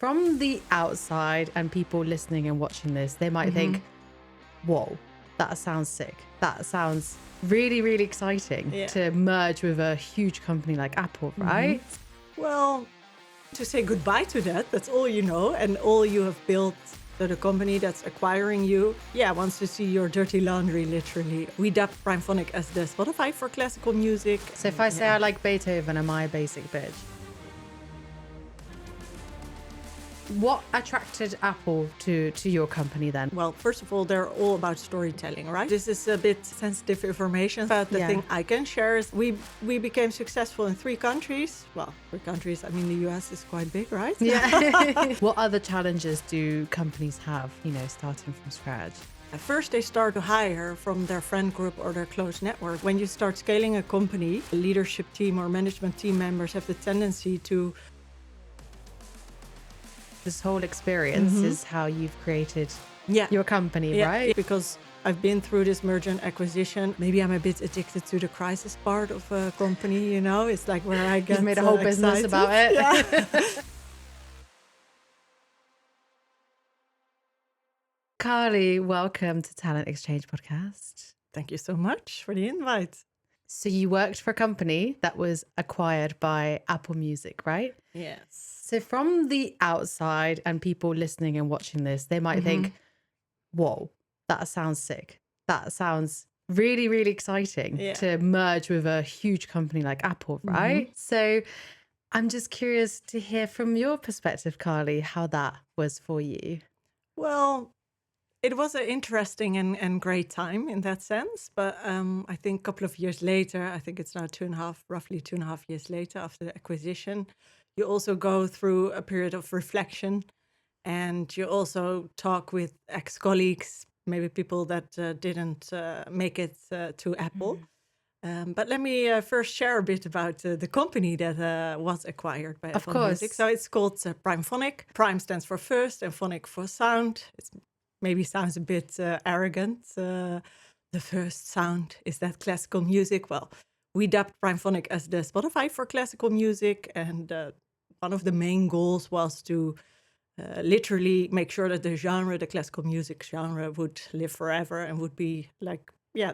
From the outside and people listening and watching this, they might think, whoa, that sounds sick. That sounds really, really exciting to merge with a huge company like Apple, right? Well, to say goodbye to that, that's all you know and all you have built. So the company that's acquiring you, wants to see your dirty laundry, literally. We dubbed Primephonic as the Spotify for classical music. So if I say I like Beethoven, am I a basic bitch? What attracted Apple to your company then? Well, first of all, they're all about storytelling, right? This is a bit sensitive information, but the thing I can share is we became successful in 3 countries. Well, 3 countries, I mean, the US is quite big, right? Yeah. What other challenges do companies have, starting from scratch? At first, they start to hire from their friend group or their close network. When you start scaling a company, the leadership team or management team members have the tendency to... This whole experience is how you've created your company, right? Because I've been through this merger and acquisition. Maybe I'm a bit addicted to the crisis part of a company, It's like where I get You've made a whole business about it. Yeah. Carly, welcome to Talent Exchange Podcast. Thank you so much for the invite. So you worked for a company that was acquired by Apple Music, right? Yes. So from the outside and people listening and watching this, they might think, whoa, that sounds sick. That sounds really, really exciting to merge with a huge company like Apple, right? So I'm just curious to hear from your perspective, Carly, how that was for you. Well, it was an interesting and great time in that sense. But I think a couple of years later, I think it's now roughly 2.5 years later after the acquisition, you also go through a period of reflection and you also talk with ex-colleagues, maybe people that didn't make it to Apple. But let me first share a bit about the company that was acquired by Apple Music. So it's called Primephonic. Prime stands for first and phonic for sound. It maybe sounds a bit arrogant. The first sound, is that classical music? Well, we dubbed Primephonic as the Spotify for classical music. And one of the main goals was to literally make sure that the classical music genre would live forever and would be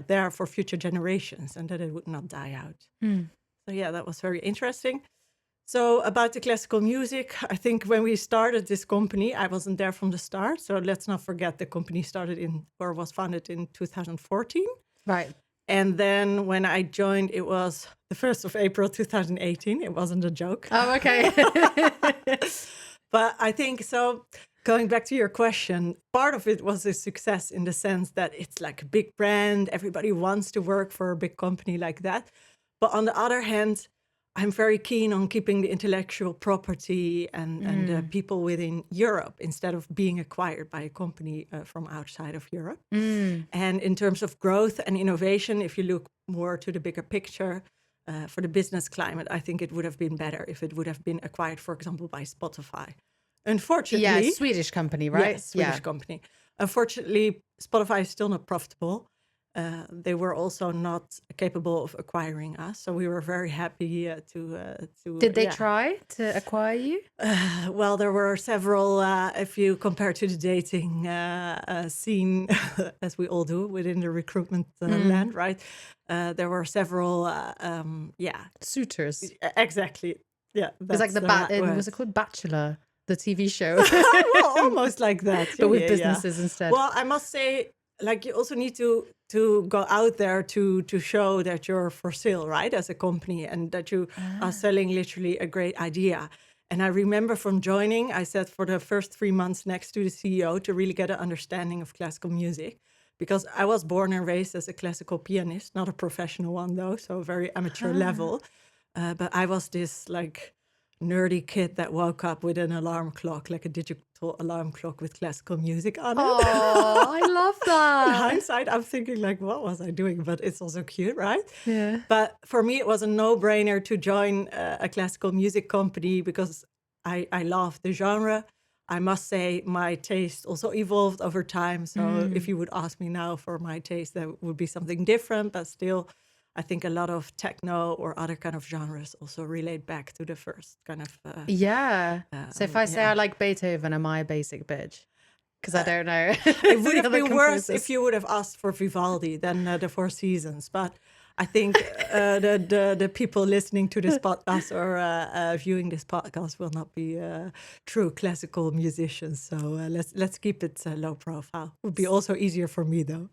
there for future generations and that it would not die out. So that was very interesting. So about the classical music, I think when we started this company, I wasn't there from the start. So let's not forget the company was founded in 2014. Right. And then when I joined, it was the 1st of April, 2018. It wasn't a joke. Oh, okay. But I think so. Going back to your question, part of it was a success in the sense that it's like a big brand. Everybody wants to work for a big company like that. But on the other hand, I'm very keen on keeping the intellectual property and people within Europe instead of being acquired by a company from outside of Europe. And in terms of growth and innovation, if you look more to the bigger picture, for the business climate, I think it would have been better if it would have been acquired, for example, by Spotify. Unfortunately... Swedish company, right? Swedish company. Unfortunately, Spotify is still not profitable. They were also not capable of acquiring us. So we were very happy to... Did they try to acquire you? Well, there were several, if you compare to the dating scene, as we all do within the recruitment land, right? There were several, suitors. Exactly. Yeah. It's like was it called Bachelor? The TV show. Well, almost like that. But with businesses instead. Well, I must say, you also need to go out there to show that you're for sale, right, as a company, and that you are selling literally a great idea. And I remember from joining, I sat for the first 3 months next to the CEO to really get an understanding of classical music, because I was born and raised as a classical pianist, not a professional one though, so very amateur level. But I was this nerdy kid that woke up with an alarm clock, like a digital alarm clock with classical music on it. Oh, I love that. In hindsight, I'm thinking what was I doing? But it's also cute, right? Yeah. But for me, it was a no-brainer to join a classical music company because I love the genre. I must say my taste also evolved over time. So if you would ask me now for my taste, that would be something different. But still, I think a lot of techno or other kind of genres also relate back to the first kind of. So if I say I like Beethoven, am I a basic bitch? Because I don't know. It would have been worse if you would have asked for Vivaldi than the Four Seasons. But I think the people listening to this podcast or viewing this podcast will not be true classical musicians. So let's keep it low profile. Would be also easier for me though.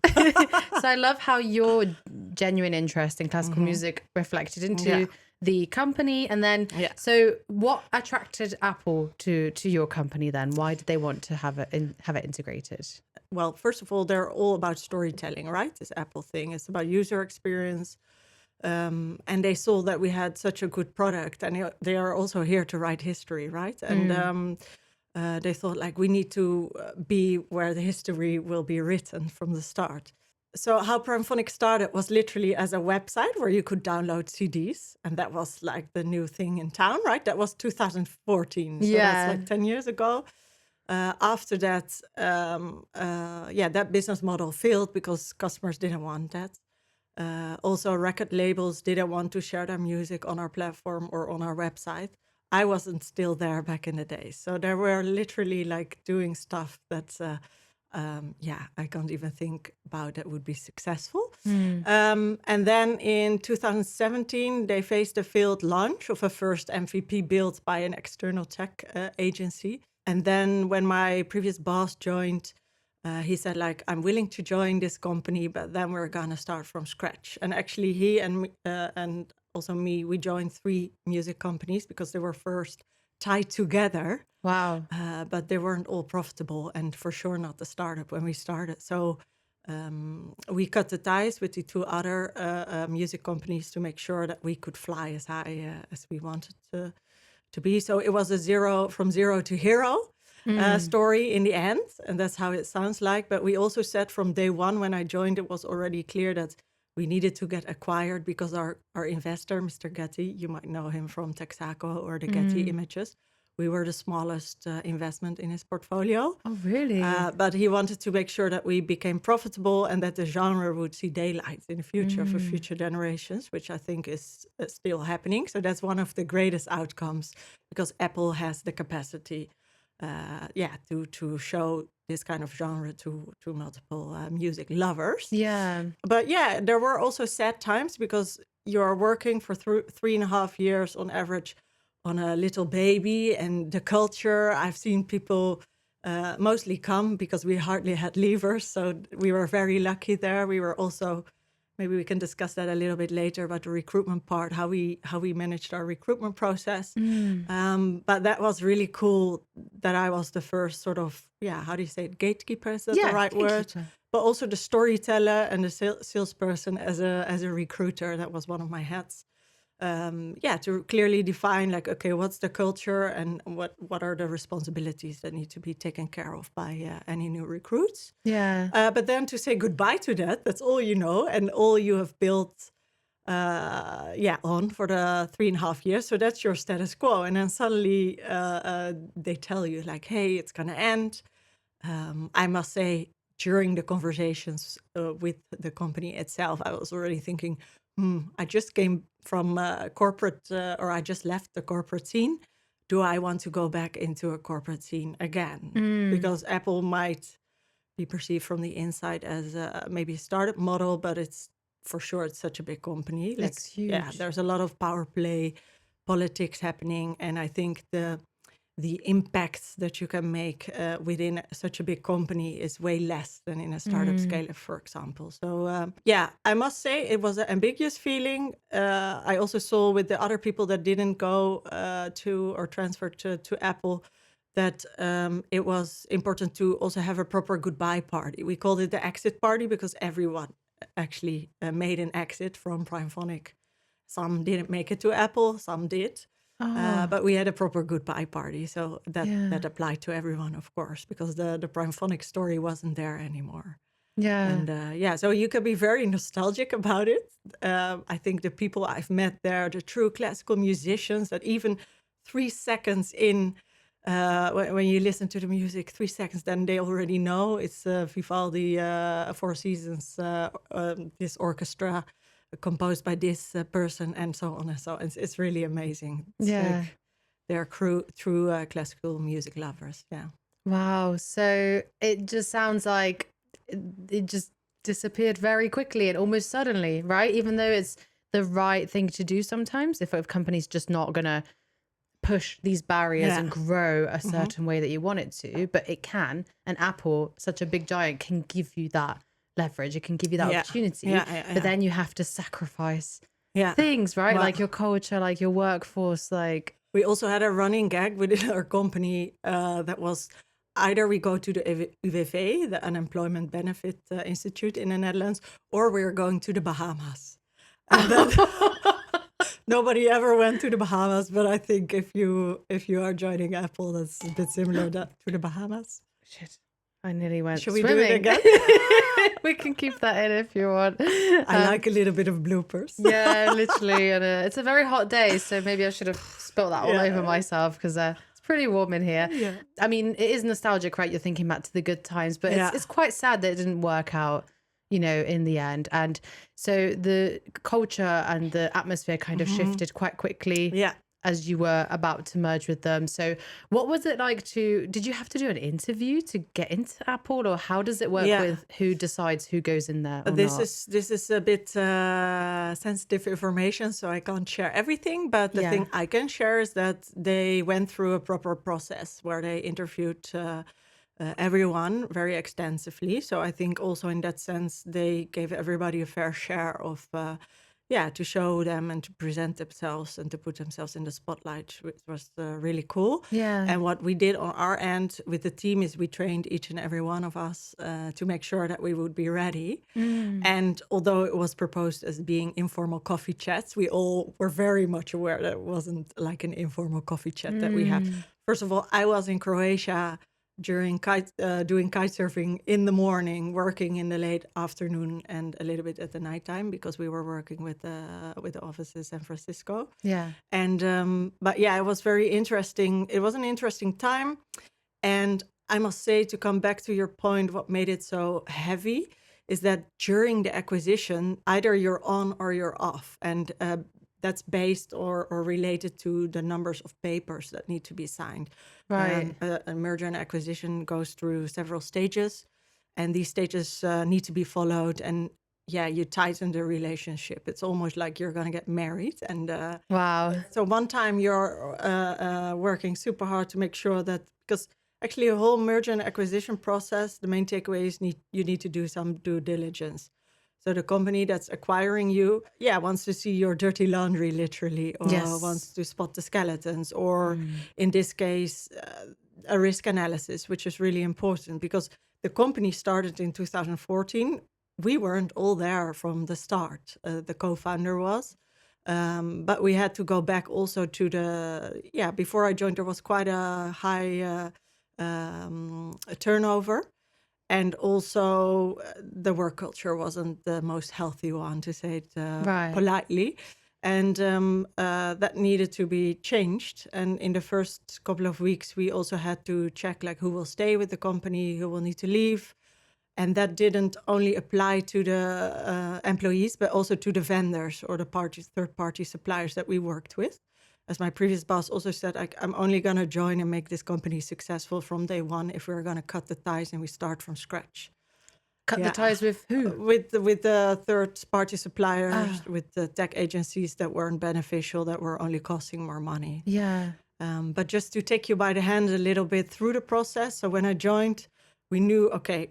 So I love how your genuine interest in classical music reflected into the company, and then so what attracted Apple to your company then? Why did they want to have it integrated? Well, first of all, they're all about storytelling, right? This Apple thing, it's about user experience, and they saw that we had such a good product, and they are also here to write history, right? And they thought like we need to be where the history will be written from the start. So how Primephonic started was literally as a website where you could download CDs. And that was like the new thing in town, right? That was 2014. So that's like 10 years ago. After that, that business model failed because customers didn't want that. Also, record labels didn't want to share their music on our platform or on our website. I wasn't still there back in the day. So they were literally like doing stuff that's... I can't even think about that would be successful. And then in 2017, they faced a failed launch of a first MVP built by an external tech agency. And then when my previous boss joined, he said, like, I'm willing to join this company, but then we're going to start from scratch. And actually he and also me, we joined 3 music companies because they were first tied together. Wow. But they weren't all profitable, and for sure not the startup when we started. So we cut the ties with the 2 other music companies to make sure that we could fly as high as we wanted to be. So it was from zero to hero story in the end, and that's how it sounds like. But we also said from day one when I joined, it was already clear that we needed to get acquired because our investor, Mr. Getty, you might know him from TxC or the Getty images. We were the smallest investment in his portfolio. Oh, really? But he wanted to make sure that we became profitable and that the genre would see daylight in the future for future generations, which I think is still happening. So that's one of the greatest outcomes because Apple has the capacity, to show this kind of genre to multiple music lovers. Yeah. But there were also sad times because you are working for 3.5 years on average on a little baby, and the culture, I've seen people mostly come because we hardly had leavers. So we were very lucky there. We were also, maybe we can discuss that a little bit later about the recruitment part, how we managed our recruitment process. But that was really cool that I was the first sort of, how do you say it? Gatekeeper, is that the right word? But also the storyteller and the salesperson as a recruiter. That was one of my hats. To clearly define like, okay, what's the culture and what are the responsibilities that need to be taken care of by any new recruits. But then to say goodbye to that's all you know and all you have built on for the 3.5 years. So that's your status quo. And then suddenly they tell you like, hey, it's going to end. I must say, during the conversations with the company itself, I was already thinking, I just came from corporate, or I just left the corporate scene. Do I want to go back into a corporate scene again? Because Apple might be perceived from the inside as maybe a startup model, but it's for sure it's such a big company. Like, it's huge. Yeah, there's a lot of power play, politics happening, and I think the impact that you can make within such a big company is way less than in a startup scale, for example. So I must say it was an ambiguous feeling. I also saw with the other people that didn't go to or transfer to Apple that it was important to also have a proper goodbye party. We called it the exit party because everyone actually made an exit from Primephonic. Some didn't make it to Apple, some did. But we had a proper goodbye party. So that applied to everyone, of course, because the Primephonic story wasn't there anymore. And so you can be very nostalgic about it. I think the people I've met there, the true classical musicians, that even 3 seconds in, when you listen to the music, 3 seconds, then they already know it's Vivaldi, Four Seasons, this orchestra. composed by this person, and so on and so on. It's really amazing. It's Yeah. they're true classical music lovers. Yeah. Wow. So it just sounds like it just disappeared very quickly and almost suddenly, right? Even though it's the right thing to do sometimes, if a company's just not going to push these barriers and grow a certain way that you want it to, but it can. And Apple, such a big giant, can give you that leverage. It can give you that opportunity. But then you have to sacrifice things, right? Like your culture, like your workforce, like... We also had a running gag within our company that was either we go to the UWV, the Unemployment Benefit Institute in the Netherlands, or we're going to the Bahamas. And then nobody ever went to the Bahamas, but I think if you are joining Apple, that's a bit similar to the Bahamas. Shit, I nearly went Should swimming. we do it again? We can keep that in if you want. I like a little bit of bloopers. Yeah, literally. And it's a very hot day, so maybe I should have spilled that all over myself because it's pretty warm in here. Yeah. I mean, it is nostalgic, right? You're thinking back to the good times, but it's quite sad that it didn't work out, you know, in the end. And so the culture and the atmosphere kind of shifted quite quickly as you were about to merge with them. So what was it like did you have to do an interview to get into Apple, or how does it work with who decides who goes in there or this not? is a bit sensitive information, so I can't share everything, but the thing I can share is that they went through a proper process where they interviewed everyone very extensively. So I think also in that sense, they gave everybody a fair share of to show them and to present themselves and to put themselves in the spotlight, which was really cool. Yeah. And what we did on our end with the team is we trained each and every one of us to make sure that we would be ready. And although it was proposed as being informal coffee chats, we all were very much aware that it wasn't like an informal coffee chat that we had. First of all, I was in Croatia during doing kite surfing in the morning, working in the late afternoon and a little bit at the nighttime because we were working with the office in San Francisco. Yeah. And but yeah, it was very interesting. It was an interesting time, and I must say, to come back to your point, what made it so heavy is that during the acquisition, either you're on or you're off, and that's based or related to the numbers of papers that need to be signed. Right. A merger and acquisition goes through several stages, and these stages need to be followed. And you tighten the relationship. It's almost like you're going to get married. And wow. So one time you're working super hard to make sure that, because actually a whole merger and acquisition process, the main takeaway is you need to do some due diligence. So the company that's acquiring you, wants to see your dirty laundry, literally, or wants to spot the skeletons, or in this case, a risk analysis, which is really important because the company started in 2014. We weren't all there from the start. The co-founder was, but we had to go back also to before I joined, there was quite a high turnover. And also the work culture wasn't the most healthy one, to say it politely. And that needed to be changed. And in the first couple of weeks, we also had to check like who will stay with the company, who will need to leave. And that didn't only apply to the employees, but also to the vendors or the third-party suppliers that we worked with. As my previous boss also said, I'm only going to join and make this company successful from day one if we're going to cut the ties and we start from scratch. Cut the ties with who? With the third-party suppliers, with the tech agencies that weren't beneficial, that were only costing more money. Yeah. But just to take you by the hand a little bit through the process. So when I joined, we knew, okay,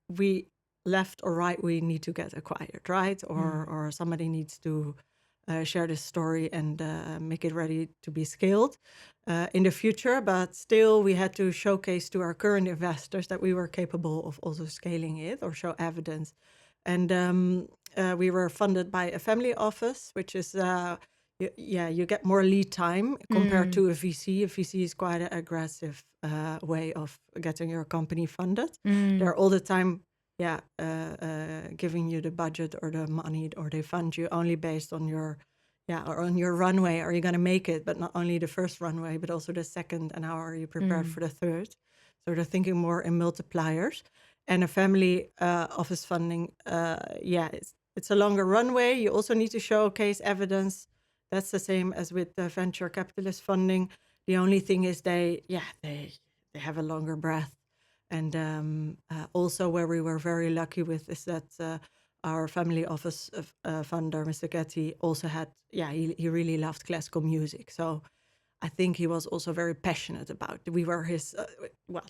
we left or right, we need to get acquired, right? Or somebody needs to share this story and make it ready to be scaled in the future. But still, we had to showcase to our current investors that we were capable of also scaling it or show evidence. And we were funded by a family office, which is, you get more lead time compared to a VC. A VC is quite an aggressive way of getting your company funded. They're all the time giving you the budget or the money, or they fund you only based on your runway. Are you going to make it? But not only the first runway, but also the second, and how are you prepared for the third? So they're thinking more in multipliers. And a family office funding, it's it's a longer runway. You also need to showcase evidence. That's the same as with the venture capitalist funding. The only thing is they have a longer breath. And also where we were very lucky with is that our family office funder, Mr. Getty, also had, he really loved classical music. So I think he was also very passionate about it. We were his,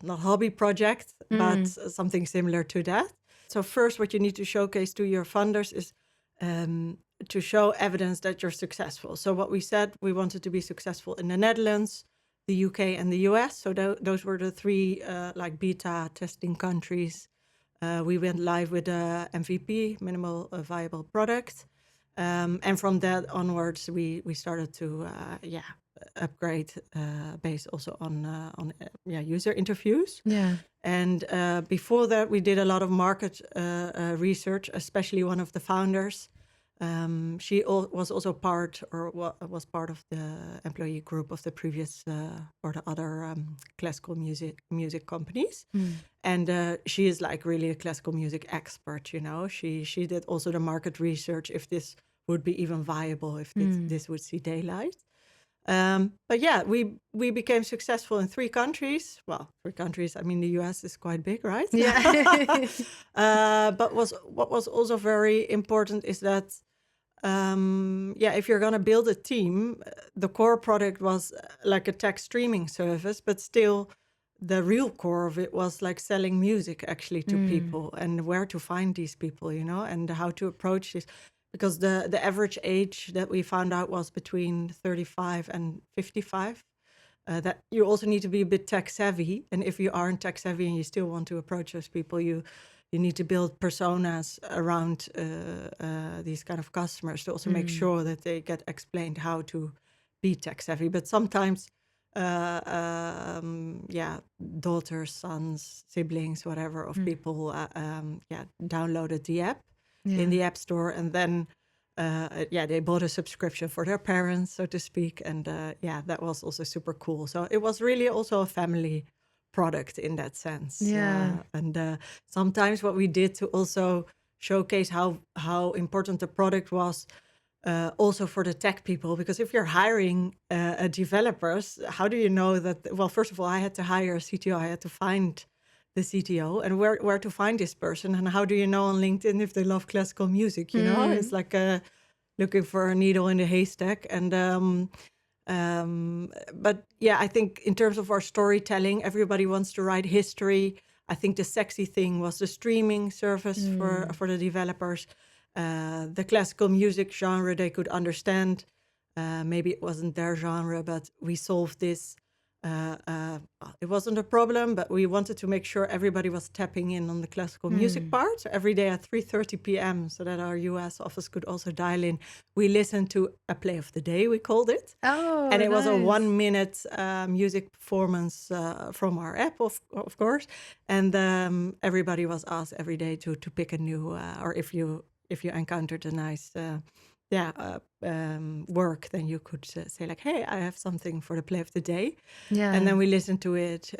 not hobby project, but something similar to that. So first, what you need to showcase to your funders is to show evidence that you're successful. So what we said, we wanted to be successful in the Netherlands, the UK, and the US. So those were the three beta testing countries. We went live with a MVP, minimal viable product. And from that onwards, we started to upgrade based also on user interviews. Yeah. And before that, we did a lot of market research, especially one of the founders. She was also part of the employee group of the previous or the other classical music companies. And she is like really a classical music expert, you know. She did also the market research if this would be even viable, if this would see daylight. But yeah, we became successful in 3 countries. Well, 3 countries, I mean, the US is quite big, right? Yeah. But what was also very important is that, if you're going to build a team, the core product was like a text streaming service, but still the real core of it was like selling music actually to people and where to find these people, you know, and how to approach this. Because the average age that we found out was between 35 and 55. That you also need to be a bit tech savvy. And if you aren't tech savvy and you still want to approach those people, you need to build personas around these kind of customers to also make sure that they get explained how to be tech savvy. But sometimes, daughters, sons, siblings, whatever, of people, downloaded the app in the App Store, and then they bought a subscription for their parents, so to speak, and that was also super cool. So it was really also a family product in that sense. And sometimes what we did to also showcase how important the product was also for the tech people, because if you're hiring developers, how do you know that? Well, first of all, I had to hire a CTO. I had to find the CTO and where to find this person, and how do you know on LinkedIn if they love classical music? You know, it's like looking for a needle in the haystack. And but I think in terms of our storytelling, everybody wants to write history. I think the sexy thing was the streaming service for the developers, the classical music genre they could understand. Maybe it wasn't their genre, but we solved this. It wasn't a problem, but we wanted to make sure everybody was tapping in on the classical music part. So every day at 3:30 p.m., so that our US office could also dial in, we listened to a play of the day, we called it. Oh, and it was a nice. 1-minute music performance from our app, of course. And everybody was asked every day to pick a new, or if you encountered a nice work, then you could say like, hey, I have something for the play of the day. And then we listened to it,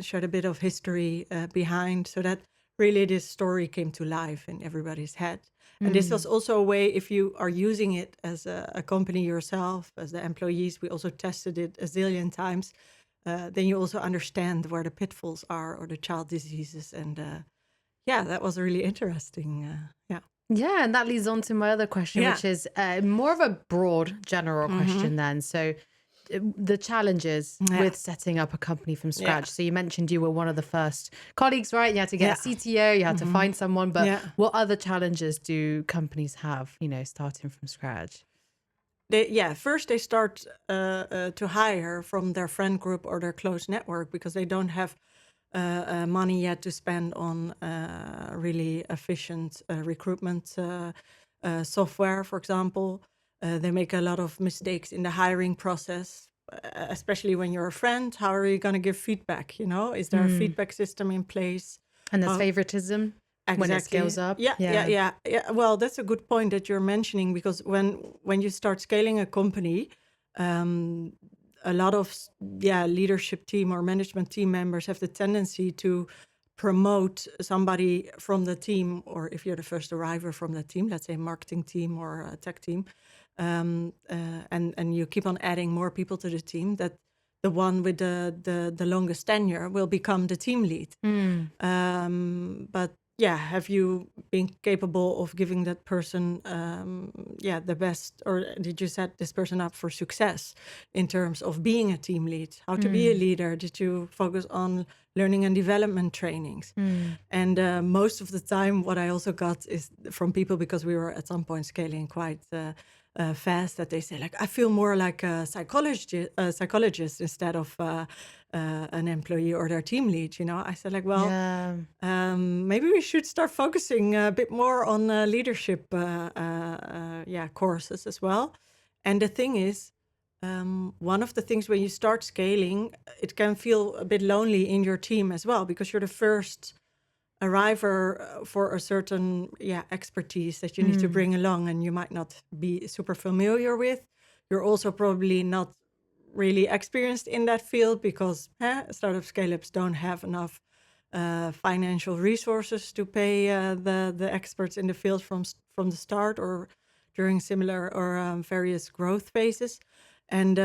shared a bit of history behind, so that really this story came to life in everybody's head. And this was also a way, if you are using it as a company yourself, as the employees, we also tested it a zillion times, then you also understand where the pitfalls are or the child diseases. And that was really interesting. Yeah, and that leads on to my other question, which is more of a broad, general question then. So the challenges with setting up a company from scratch. So you mentioned you were one of the first colleagues, right? You had to get a CTO, you had to find someone, but what other challenges do companies have, you know, starting from scratch? First they start to hire from their friend group or their close network, because they don't have money yet to spend on really efficient recruitment software, for example. They make a lot of mistakes in the hiring process, especially when you're a friend. How are you going to give feedback? You know, is there a feedback system in place? And there's favoritism when it scales up. Yeah. Well, that's a good point that you're mentioning, because when you start scaling a company, a lot of leadership team or management team members have the tendency to promote somebody from the team, or if you're the first arriver from the team, let's say marketing team or a tech team, and you keep on adding more people to the team, that the one with the longest tenure will become the team lead. But yeah, have you been capable of giving that person, the best, or did you set this person up for success in terms of being a team lead? How to be a leader? Did you focus on learning and development trainings? And most of the time, what I also got is from people, because we were at some point scaling quite fast, that they say, like, I feel more like a psychologist instead of an employee or their team lead. I said, like, well, maybe we should start focusing a bit more on leadership courses as well. And the thing is, one of the things when you start scaling, it can feel a bit lonely in your team as well, because you're the first arriver for a certain expertise that you need to bring along, and you might not be super familiar with. You're also probably not really experienced in that field, because startup scale-ups don't have enough financial resources to pay the experts in the field from the start or during similar or various growth phases. And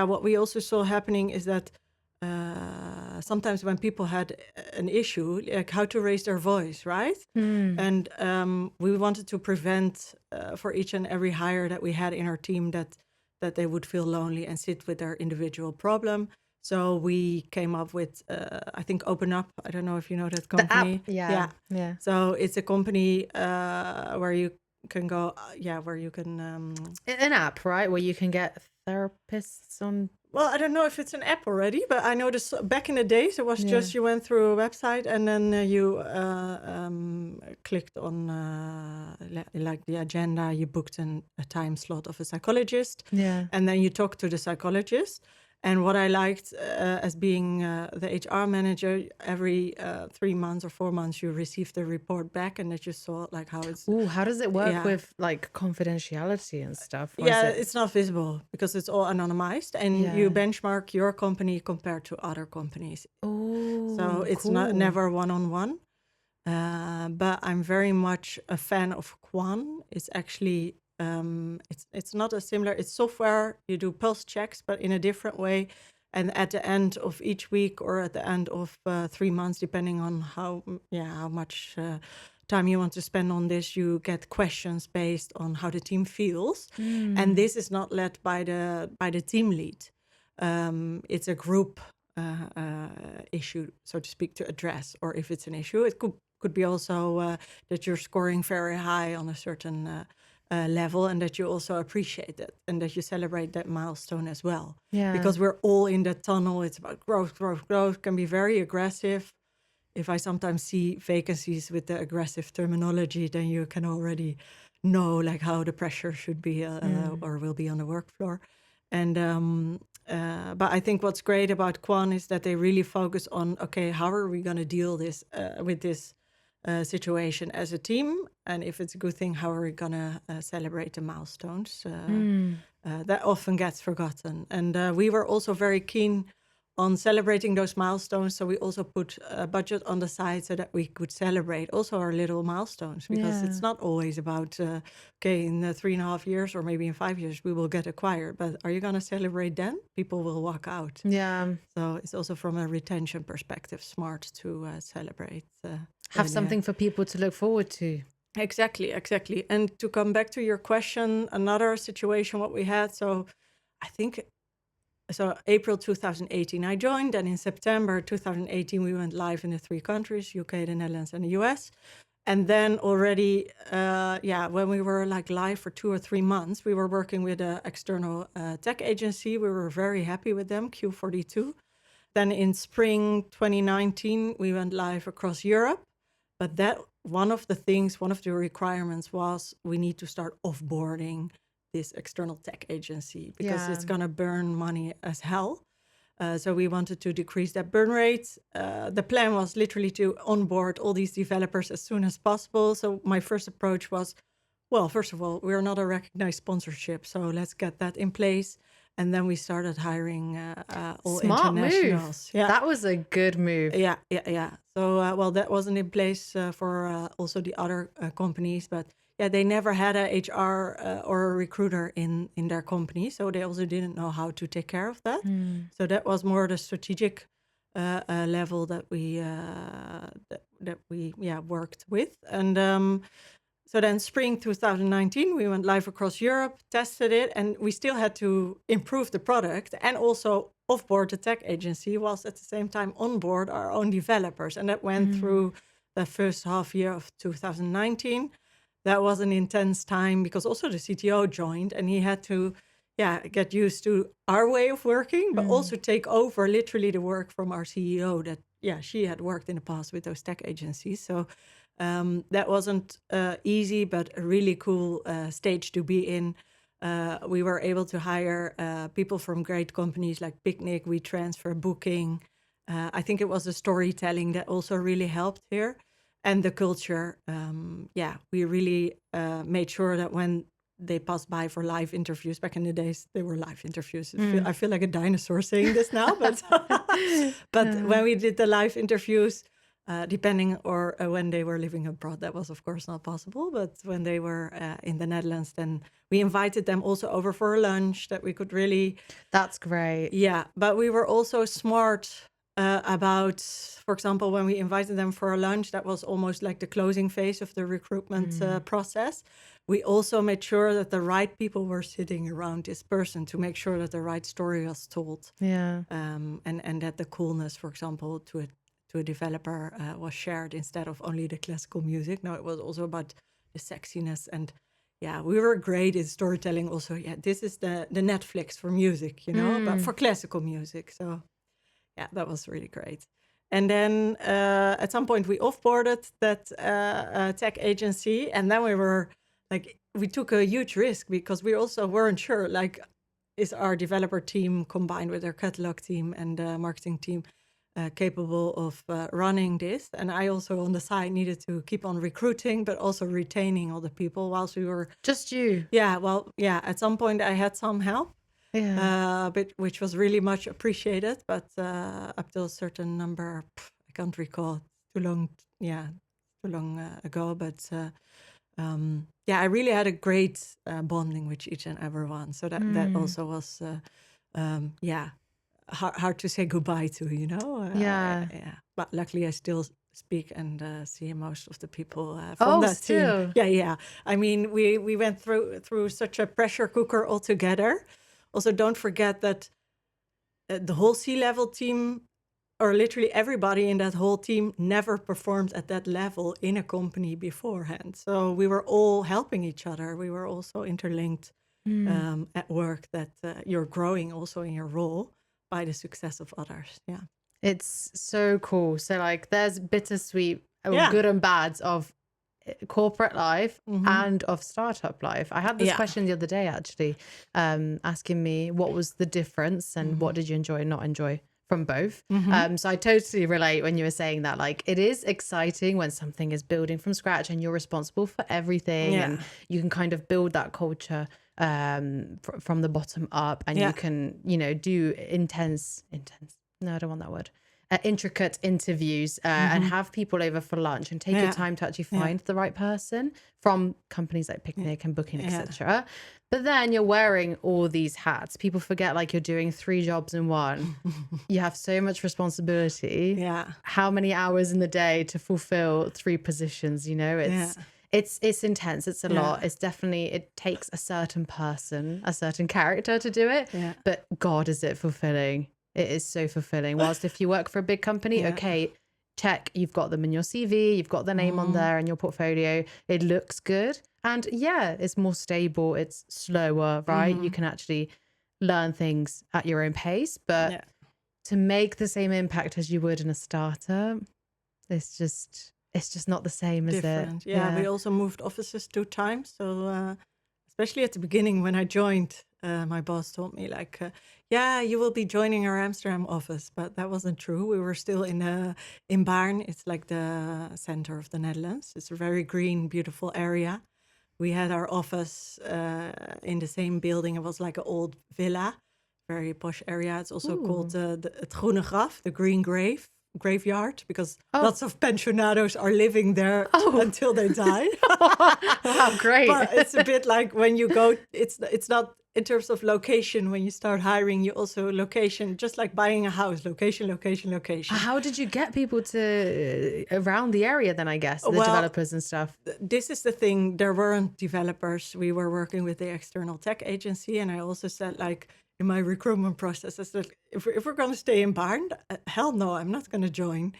what we also saw happening is that sometimes when people had an issue, like how to raise their voice, right? And we wanted to prevent for each and every hire that we had in our team that they would feel lonely and sit with their individual problem. So we came up with, I think, Open Up. I don't know if you know that company. The app. Yeah. So it's a company where you can go, where you can... an app, right? Where you can get therapists on... Well, I don't know if it's an app already, but I know this back in the days, it was just you went through a website and then you clicked on like the agenda, you booked a time slot of a psychologist, and then you talked to the psychologist. And what I liked as being the HR manager, every 3 months or 4 months, you received the report back, and that you saw like how it's... Ooh, how does it work with like confidentiality and stuff? It's not visible because it's all anonymized, and you benchmark your company compared to other companies. Oh, so it's cool. never one-on-one. But I'm very much a fan of Quan. It's actually... it's not a similar, it's software, you do pulse checks, but in a different way. And at the end of each week or at the end of 3 months, depending on how much time you want to spend on this, you get questions based on how the team feels. And this is not led by the team lead. It's a group issue, so to speak, to address. Or if it's an issue, it could be also that you're scoring very high on a certain level, and that you also appreciate it, and that you celebrate that milestone as well. Because we're all in that tunnel. It's about growth can be very aggressive. If I sometimes see vacancies with the aggressive terminology, then you can already know like how the pressure should be or will be on the work floor. And but I think what's great about Quan is that they really focus on, okay, how are we going to deal with this situation as a team, and if it's a good thing, how are we gonna celebrate the milestones? That often gets forgotten, and we were also very keen on celebrating those milestones, so we also put a budget on the side so that we could celebrate also our little milestones, because it's not always about okay, in 3.5 years or maybe in 5 years we will get acquired, but are you gonna celebrate then? People will walk out. So it's also from a retention perspective smart to celebrate. Have something for people to look forward to. Exactly. And to come back to your question, another situation what we had, so I think, so April 2018 I joined, and in September 2018 we went live in the 3 countries, UK, the Netherlands and the US. And then already, when we were like live for 2 or 3 months, we were working with an external tech agency. We were very happy with them, Q42. Then in spring 2019, we went live across Europe. But that one of the requirements was we need to start offboarding this external tech agency, because it's going to burn money as hell. So we wanted to decrease that burn rate. The plan was literally to onboard all these developers as soon as possible. So my first approach was, well, first of all, we're not a recognized sponsorship, so let's get that in place. And then we started hiring all Smart internationals. move. That was a good move. Yeah. So, well, that wasn't in place for also the other companies, but yeah, they never had a HR or a recruiter in their company, so they also didn't know how to take care of that. So that was more the strategic level that we worked with. And so then spring 2019, we went live across Europe, tested it, and we still had to improve the product and also offboard the tech agency, whilst at the same time onboard our own developers. And that went through the first half year of 2019. That was an intense time because also the CTO joined and he had to get used to our way of working, but also take over literally the work from our CEO that, she had worked in the past with those tech agencies. So that wasn't easy, but a really cool stage to be in. We were able to hire people from great companies like Picnic, WeTransfer, Booking. I think it was the storytelling that also really helped here. And the culture, we really made sure that when they passed by for live interviews, back in the days, they were live interviews. I feel like a dinosaur saying this now, but when we did the live interviews, depending or when they were living abroad, that was of course not possible. But when they were in the Netherlands, then we invited them also over for a lunch that we could really. That's great. Yeah, but we were also smart about, for example, when we invited them for a lunch, that was almost like the closing phase of the recruitment process. We also made sure that the right people were sitting around this person to make sure that the right story was told. Yeah. And that the coolness, for example, to a developer was shared instead of only the classical music. No, it was also about the sexiness. And we were great in storytelling also. Yeah, this is the Netflix for music, but for classical music. So that was really great. And then at some point we offboarded that tech agency. And then we took a huge risk because we also weren't sure, is our developer team combined with our catalog team and marketing team capable of running this? And I also on the side needed to keep on recruiting, but also retaining all the people whilst we were. Just you? At some point I had some help. But which was really much appreciated, but up to a certain number, I can't recall, too long ago. But I really had a great bonding with each and everyone. So that also was, hard to say goodbye to, But luckily, I still speak and see most of the people from that team. Yeah. I mean, we went through such a pressure cooker altogether. Also, don't forget that the whole C-level team, or literally everybody in that whole team, never performed at that level in a company beforehand. So we were all helping each other. We were also interlinked at work, that you're growing also in your role by the success of others. Yeah. It's so cool. So there's bittersweet or good and bads of corporate life and of startup life. I had this question the other day actually, asking me what was the difference and what did you enjoy and not enjoy from both. So I totally relate when you were saying that, it is exciting when something is building from scratch and you're responsible for everything and you can kind of build that culture from the bottom up and you can, do intense, no, I don't want that word. Intricate interviews and have people over for lunch and take your time to actually find the right person from companies like Picnic and Booking, etc. But then you're wearing all these hats. People forget you're doing 3 jobs in one. You have so much responsibility. Yeah. How many hours in the day to fulfill 3 positions? It's intense. It's a lot. It's definitely, it takes a certain person, a certain character to do it. Yeah. But God, is it fulfilling? It is so fulfilling. Whilst if you work for a big company, okay, check, you've got them in your CV, you've got their name on there in your portfolio. It looks good. And it's more stable. It's slower, right? You can actually learn things at your own pace. But to make the same impact as you would in a startup, it's just not the same, is it? Yeah, we also moved offices 2 times. So especially at the beginning when I joined, my boss told me you will be joining our Amsterdam office, but that wasn't true. We were still in Baarn. It's like the center of the Netherlands. It's a very green, beautiful area. We had our office in the same building. It was like an old villa. very posh area. It's also called het Groene Graf, the Green Graveyard, because lots of pensionados are living there until they die. Wow, great. But it's a bit like when you go, it's not in terms of location. When you start hiring, you also location, just like buying a house, location. How did you get people to around the area then, I guess, the developers and stuff? This is the thing. There weren't developers. We were working with the external tech agency. And I also said, like, in my recruitment process, I said, if we're going to stay in Baarn, hell no, I'm not going to join.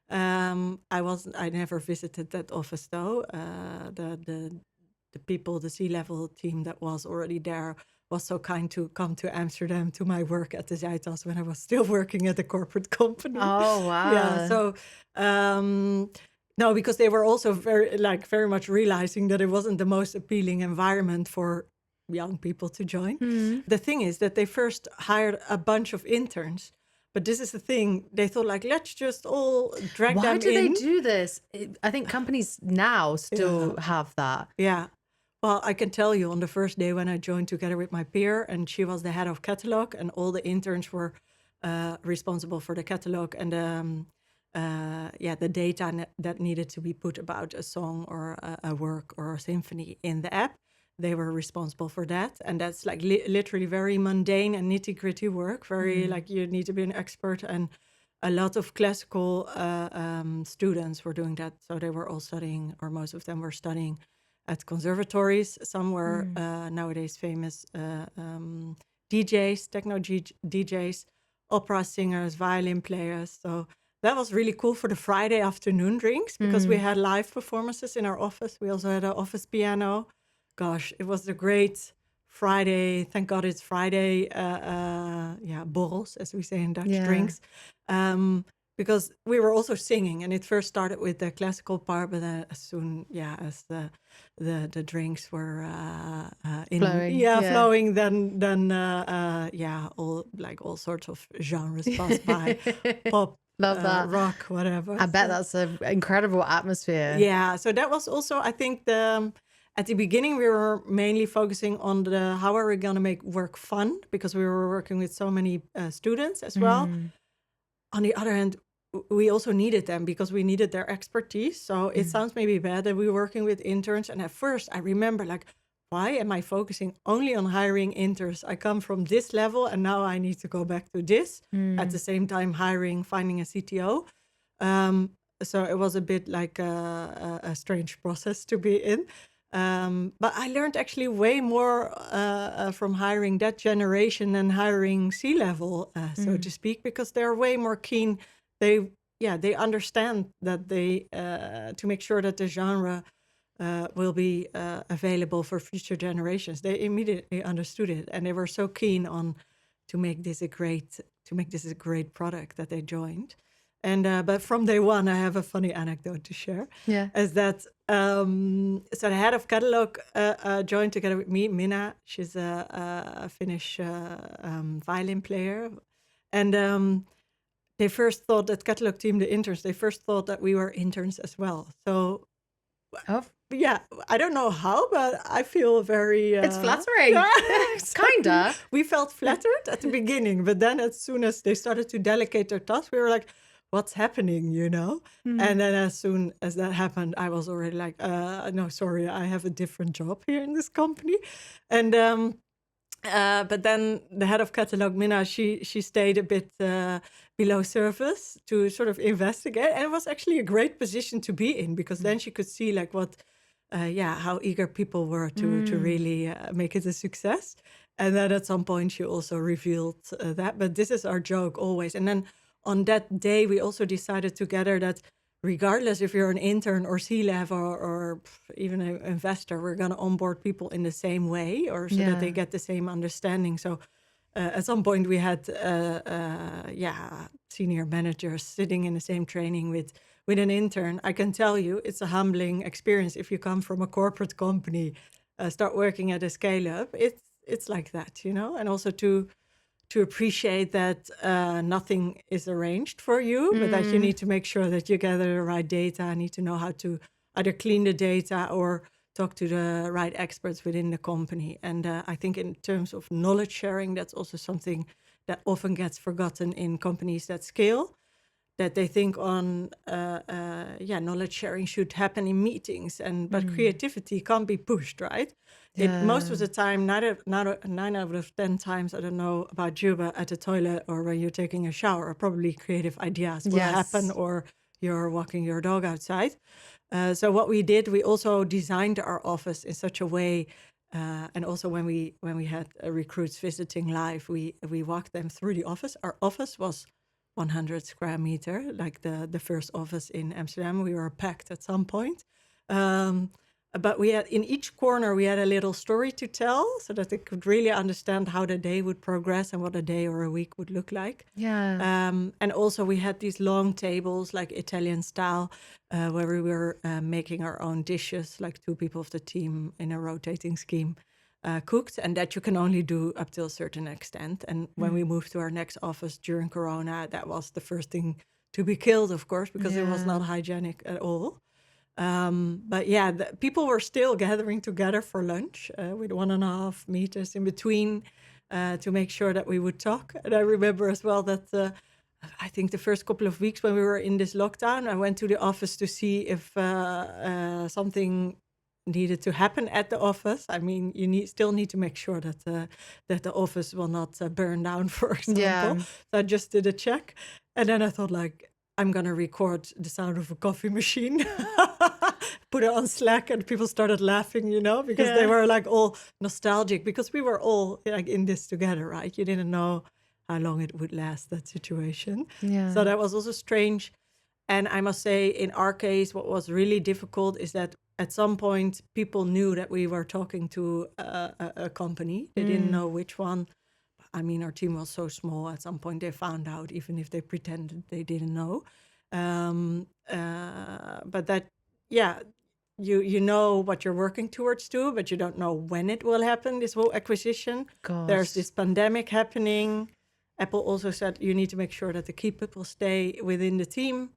I never visited that office though. The people, the C-level team that was already there was so kind to come to Amsterdam to my work at the Zuidas when I was still working at a corporate company. Oh, wow. Yeah, so no, because they were also very much realizing that it wasn't the most appealing environment for young people to join. The thing is that they first hired a bunch of interns. But this is the thing. They thought, like, let's just all drag them in. Why do they do this? I think companies now still have that. Yeah. Well, I can tell you on the first day when I joined together with my peer, and she was the head of catalog, and all the interns were responsible for the catalog and the data that needed to be put about a song or a work or a symphony in the app. They were responsible for that. And that's like literally very mundane and nitty gritty work. Very like you need to be an expert. And a lot of classical students were doing that. So they were all studying, or most of them were studying at conservatories. Some were nowadays famous DJs, techno DJs, opera singers, violin players. So that was really cool for the Friday afternoon drinks because we had live performances in our office. We also had an office piano. Gosh, it was a great Friday. Thank God it's Friday. Borrels, as we say in Dutch, drinks. Because we were also singing, and it first started with the classical part, but as soon, as the drinks were flowing, then all sorts of genres passed by, pop, love that, rock, whatever. I bet that's an incredible atmosphere. Yeah, so that was also, I think, at the beginning, we were mainly focusing on how are we going to make work fun, because we were working with so many students as well. On the other hand, we also needed them because we needed their expertise. So it sounds maybe bad that we were working with interns. And at first, I remember, like, why am I focusing only on hiring interns? I come from this level, and now I need to go back to this. At the same time, finding a CTO. So it was a bit like a strange process to be in. But I learned actually way more from hiring that generation than hiring C-level, so to speak, because they're way more keen. They understand that to make sure that the genre will be available for future generations. They immediately understood it, and they were so keen on to make this a great product that they joined. And but from day one, I have a funny anecdote to share. Yeah, is that so the head of catalog joined together with me, Minna. She's a Finnish violin player, and they first thought that catalog team, the interns, they first thought that we were interns as well. So, yeah, I don't know how, but I feel very... it's flattering. Kinda. We felt flattered at the beginning, but then as soon as they started to delegate their tasks, we were like, what's happening, you know? And then as soon as that happened, I was already like, no, sorry, I have a different job here in this company. And but then the head of catalog, Minna, she stayed a bit below surface to sort of investigate. And it was actually a great position to be in, because then she could see like how eager people were to really make it a success. And then at some point she also revealed that. But this is our joke always. And then on that day, we also decided together that regardless if you're an intern or C-level or even an investor, we're going to onboard people in the same way, or so that they get the same understanding. So at some point we had senior managers sitting in the same training with an intern. I can tell you it's a humbling experience if you come from a corporate company, start working at a scale-up. It's like that, you know, and also to appreciate that nothing is arranged for you, but that you need to make sure that you gather the right data, need to know how to either clean the data or talk to the right experts within the company. And I think in terms of knowledge sharing, that's also something that often gets forgotten in companies that scale, that they think on, knowledge sharing should happen in meetings, but creativity can't be pushed, right? Most of the time, 9 out of 10 times, I don't know about you, but at the toilet or when you're taking a shower, probably creative ideas will happen, or you're walking your dog outside. So what we did, we also designed our office in such a way, and also when we had recruits visiting live, we walked them through the office. Our office was 100 square meter, like the first office in Amsterdam. We were packed at some point. But we had, in each corner, we had a little story to tell so that they could really understand how the day would progress and what a day or a week would look like. Yeah. And also we had these long tables, like Italian style, where we were making our own dishes, like 2 people of the team in a rotating scheme cooked, and that you can only do up to a certain extent. And when we moved to our next office during Corona, that was the first thing to be killed, of course, because it was not hygienic at all. But yeah, people were still gathering together for lunch with 1.5 meters in between to make sure that we would talk. And I remember as well that I think the first couple of weeks when we were in this lockdown, I went to the office to see if something needed to happen at the office. I mean, you still need to make sure that the office will not burn down, for example. So I just did a check, and then I thought, like, I'm gonna record the sound of a coffee machine, put it on Slack, and people started laughing, because they were like all nostalgic, because we were all like in this together, right? You didn't know how long it would last, that situation. So that was also strange. And I must say, in our case, what was really difficult is that at some point people knew that we were talking to a company. They didn't know which one. I mean, our team was so small. At some point they found out, even if they pretended they didn't know. But that, you know what you're working towards too, but you don't know when it will happen, this whole acquisition. There's this pandemic happening. Apple also said you need to make sure that the key people stay within the team.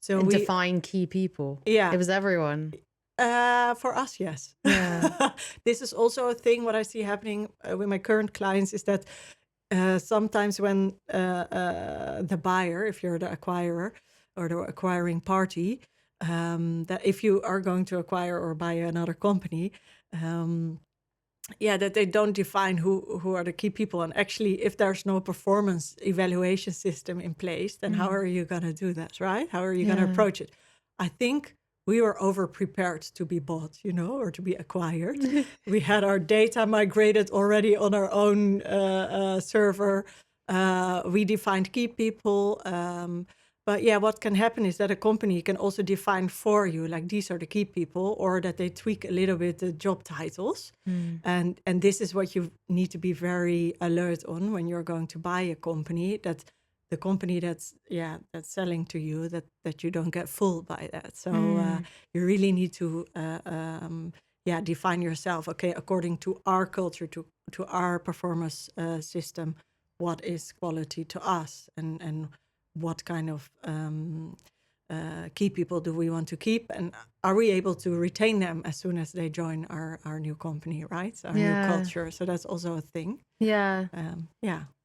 So and define key people. Yeah. It was everyone. For us, yes. Yeah. This is also a thing. What I see happening with my current clients is that sometimes when the buyer, if you're the acquirer or the acquiring party, that if you are going to acquire or buy another company, that they don't define who are the key people. And actually, if there's no performance evaluation system in place, then how are you going to do that, right? How are you going to approach it? I think we were over-prepared to be bought, or to be acquired. We had our data migrated already on our own server. We defined key people. But yeah, what can happen is that a company can also define for you, like these are the key people, or that they tweak a little bit the job titles. And this is what you need to be very alert on when you're going to buy a company, that the company that's selling to you, that you don't get fooled by that. So you really need to define yourself, okay, according to our culture, to our performance system, what is quality to us, and what kind of key people do we want to keep, and are we able to retain them as soon as they join our new company, right? Our new culture. So that's also a thing.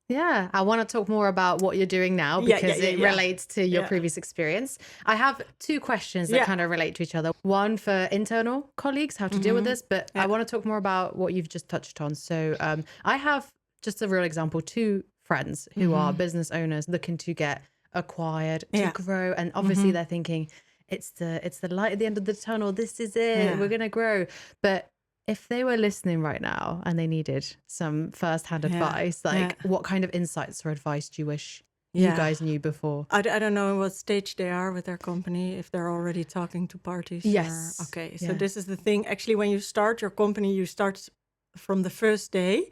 Yeah, I want to talk more about what you're doing now, because it relates to your previous experience. I have 2 questions that kind of relate to each other. One for internal colleagues, how to deal with this, but I want to talk more about what you've just touched on. So I have, just a real example, 2 friends who are business owners looking to get acquired, to grow, and obviously they're thinking it's the light at the end of the tunnel, this is it, we're gonna grow. But if they were listening right now and they needed some first-hand advice, what kind of insights or advice do you wish you guys knew before? I don't know in what stage they are with their company, if they're already talking to parties. Yes. Okay, so this is the thing. Actually, when you start your company, you start from the first day.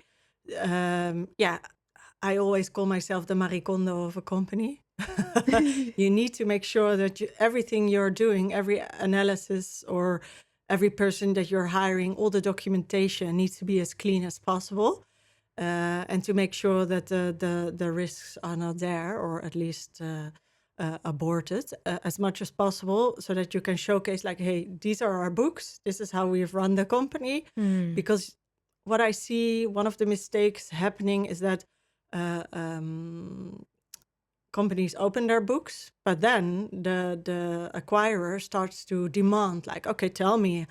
I always call myself the Marie Kondo of a company. You need to make sure that everything you're doing, every analysis or every person that you're hiring, all the documentation needs to be as clean as possible, and to make sure that the risks are not there, or at least aborted as much as possible, so that you can showcase, like, hey, these are our books. This is how we've run the company. Because what I see, one of the mistakes happening is that companies open their books, but then the acquirer starts to demand, like, okay, tell me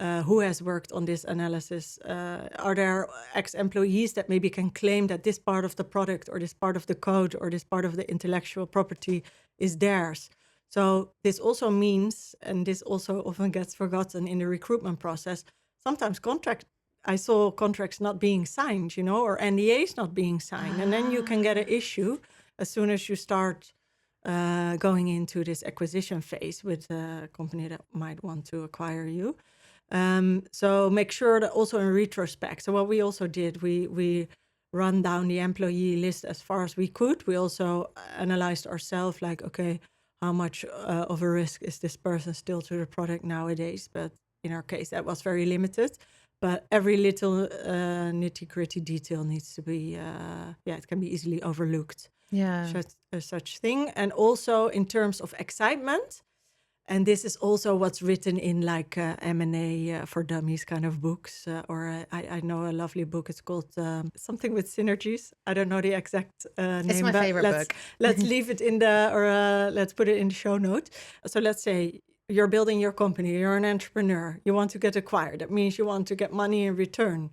who has worked on this analysis. Are there ex-employees that maybe can claim that this part of the product or this part of the code or this part of the intellectual property is theirs? So this also means, and this also often gets forgotten in the recruitment process, sometimes I saw contracts not being signed, or NDAs not being signed. And then you can get an issue as soon as you start going into this acquisition phase with a company that might want to acquire you. So make sure that also in retrospect. So what we also did, we run down the employee list as far as we could. We also analyzed ourselves, like, okay, how much of a risk is this person still to the product nowadays? But in our case, that was very limited. But every little nitty-gritty detail needs to be, it can be easily overlooked. Yeah. Such thing. And also in terms of excitement, and this is also what's written in like M&A for Dummies kind of books, or I know a lovely book. It's called something with synergies. I don't know the exact name. It's my favorite book. Let's leave it in let's put it in the show note. So let's say you're building your company, you're an entrepreneur, you want to get acquired. That means you want to get money in return.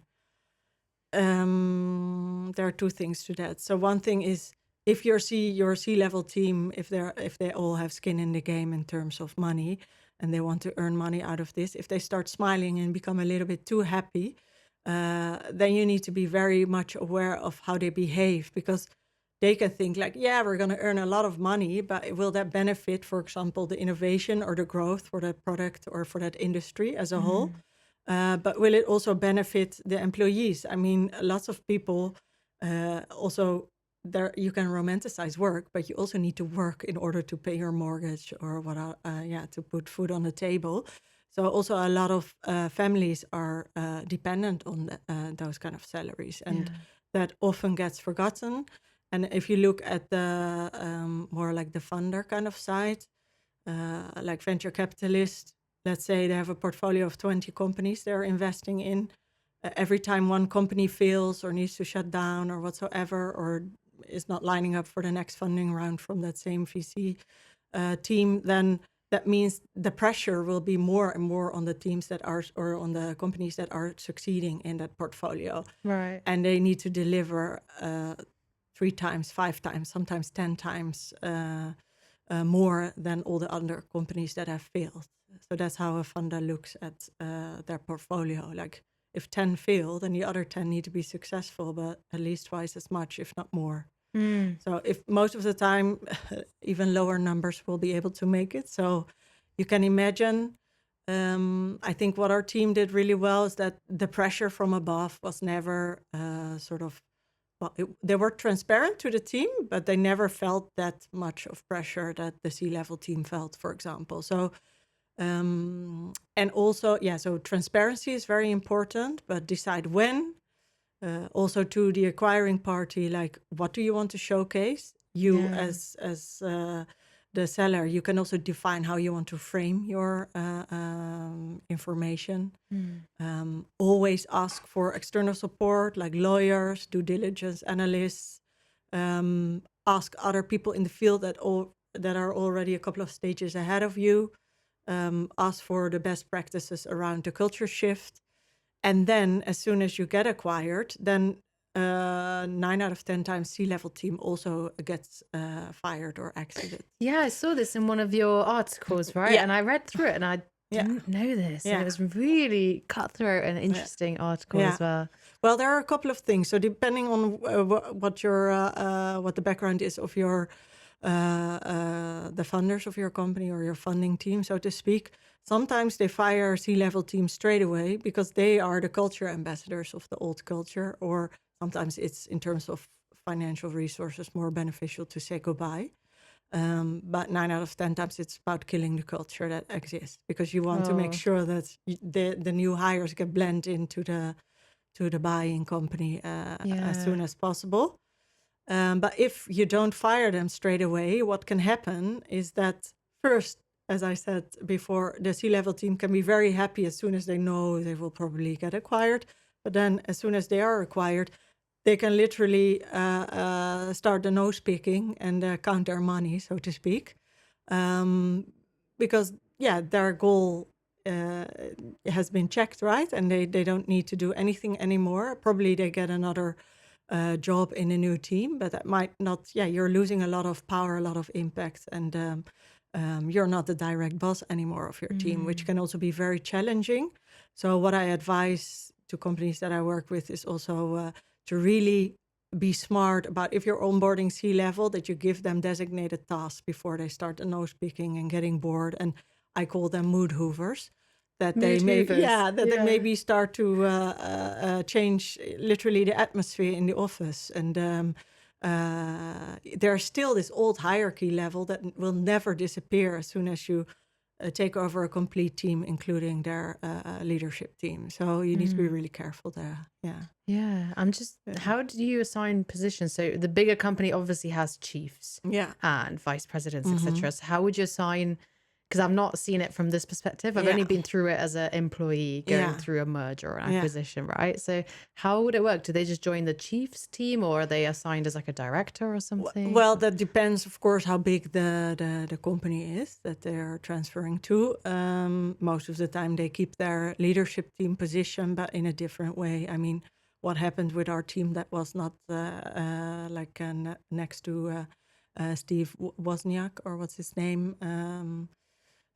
There are two things to that. So one thing is, if your C-level team, if they all have skin in the game in terms of money and they want to earn money out of this, if they start smiling and become a little bit too happy, then you need to be very much aware of how they behave, because they can think like, yeah, we're going to earn a lot of money, but will that benefit, for example, the innovation or the growth for that product or for that industry as a whole? But will it also benefit the employees? I mean, lots of people also, there you can romanticize work, but you also need to work in order to pay your mortgage or to put food on the table. So also a lot of families are dependent on those kind of salaries, and that often gets forgotten. And if you look at the more like the funder kind of side, like venture capitalists, let's say they have a portfolio of 20 companies they're investing in. Every time one company fails or needs to shut down or whatsoever, or is not lining up for the next funding round from that same VC team, then that means the pressure will be more and more on the teams that are, or on the companies that are succeeding in that portfolio. Right. And they need to deliver 3 times, 5 times, sometimes 10 times more than all the other companies that have failed. So that's how a funder looks at their portfolio. Like, if 10 fail, then the other 10 need to be successful, but at least twice as much, if not more. So if most of the time, even lower numbers will be able to make it. So you can imagine, I think what our team did really well is that the pressure from above was never they were transparent to the team, but they never felt that much of pressure that the C-level team felt, for example. So, and also, so transparency is very important, but decide when. Also to the acquiring party, like, what do you want to showcase? You as the seller, you can also define how you want to frame your information. Always ask for external support, like lawyers, due diligence analysts. Ask other people in the field that are already a couple of stages ahead of you. Ask for the best practices around the culture shift. And then as soon as you get acquired, then 9 out of 10 times C-level team also gets fired or exited. Yeah, I saw this in one of your articles, right? And I read through it and I didn't know this. And it was really cutthroat and interesting article as well. Well, there are a couple of things. So depending on what the background is of your the funders of your company or your funding team, so to speak, sometimes they fire C-level teams straight away because they are the culture ambassadors of the old culture, or sometimes it's in terms of financial resources more beneficial to say goodbye. But 9 out of 10 times it's about killing the culture that exists, because you want to make sure that the new hires get blend into the buying company as soon as possible. But if you don't fire them straight away, what can happen is that first, as I said before, the C-level team can be very happy as soon as they know they will probably get acquired. But then as soon as they are acquired, they can literally start the nose picking and count their money, so to speak, because their goal has been checked, right, and they don't need to do anything anymore. Probably they get another job in a new team, but that might not. Yeah, you're losing a lot of power, a lot of impact, and you're not the direct boss anymore of your team, which can also be very challenging. So what I advise to companies that I work with is also to really be smart about, if you're onboarding C-level, that you give them designated tasks before they start the nose picking and getting bored. And I call them mood hoovers. That Mood they may, hoovers. they maybe start to change literally the atmosphere in the office. And there's still this old hierarchy level that will never disappear as soon as you take over a complete team, including their leadership team. So you need to be really careful there. Yeah. How do you assign positions? So the bigger company obviously has chiefs and vice presidents, etc. So how would you assign? Because I've not seen it from this perspective. I've only been through it as an employee going through a merger or an acquisition, right? So how would it work? Do they just join the chief's team, or are they assigned as like a director or something? Well, that depends, of course, how big the company is that they're transferring to. Most of the time they keep their leadership team position, but in a different way. I mean, what happened with our team that was not next to Steve Wozniak, or what's his name?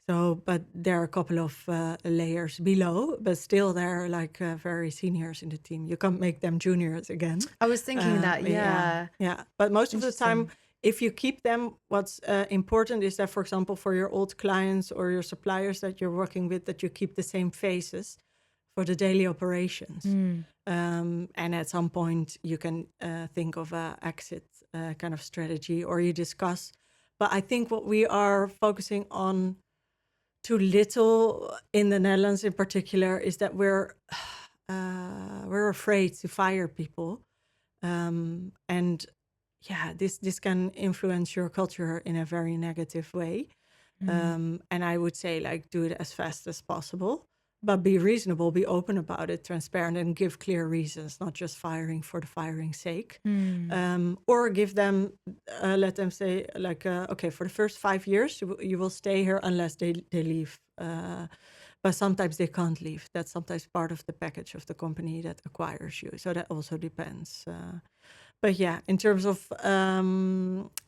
But there are a couple of layers below, but still they're like very seniors in the team. You can't make them juniors again. I was thinking that, yeah. But most of the time, if you keep them, what's important is that, for example, for your old clients or your suppliers that you're working with, that you keep the same faces for the daily operations. And at some point you can think of a exit kind of strategy, or you discuss. But I think what we are focusing on too little in the Netherlands in particular is that we're afraid to fire people. This can influence your culture in a very negative way. And I would say, like, do it as fast as possible, but be reasonable, be open about it, transparent, and give clear reasons, not just firing for the firing's sake. Or give them, let them say, like, okay, for the first 5 years, you will stay here unless they leave. But sometimes they can't leave. That's sometimes part of the package of the company that acquires you. So that also depends. But yeah, in terms of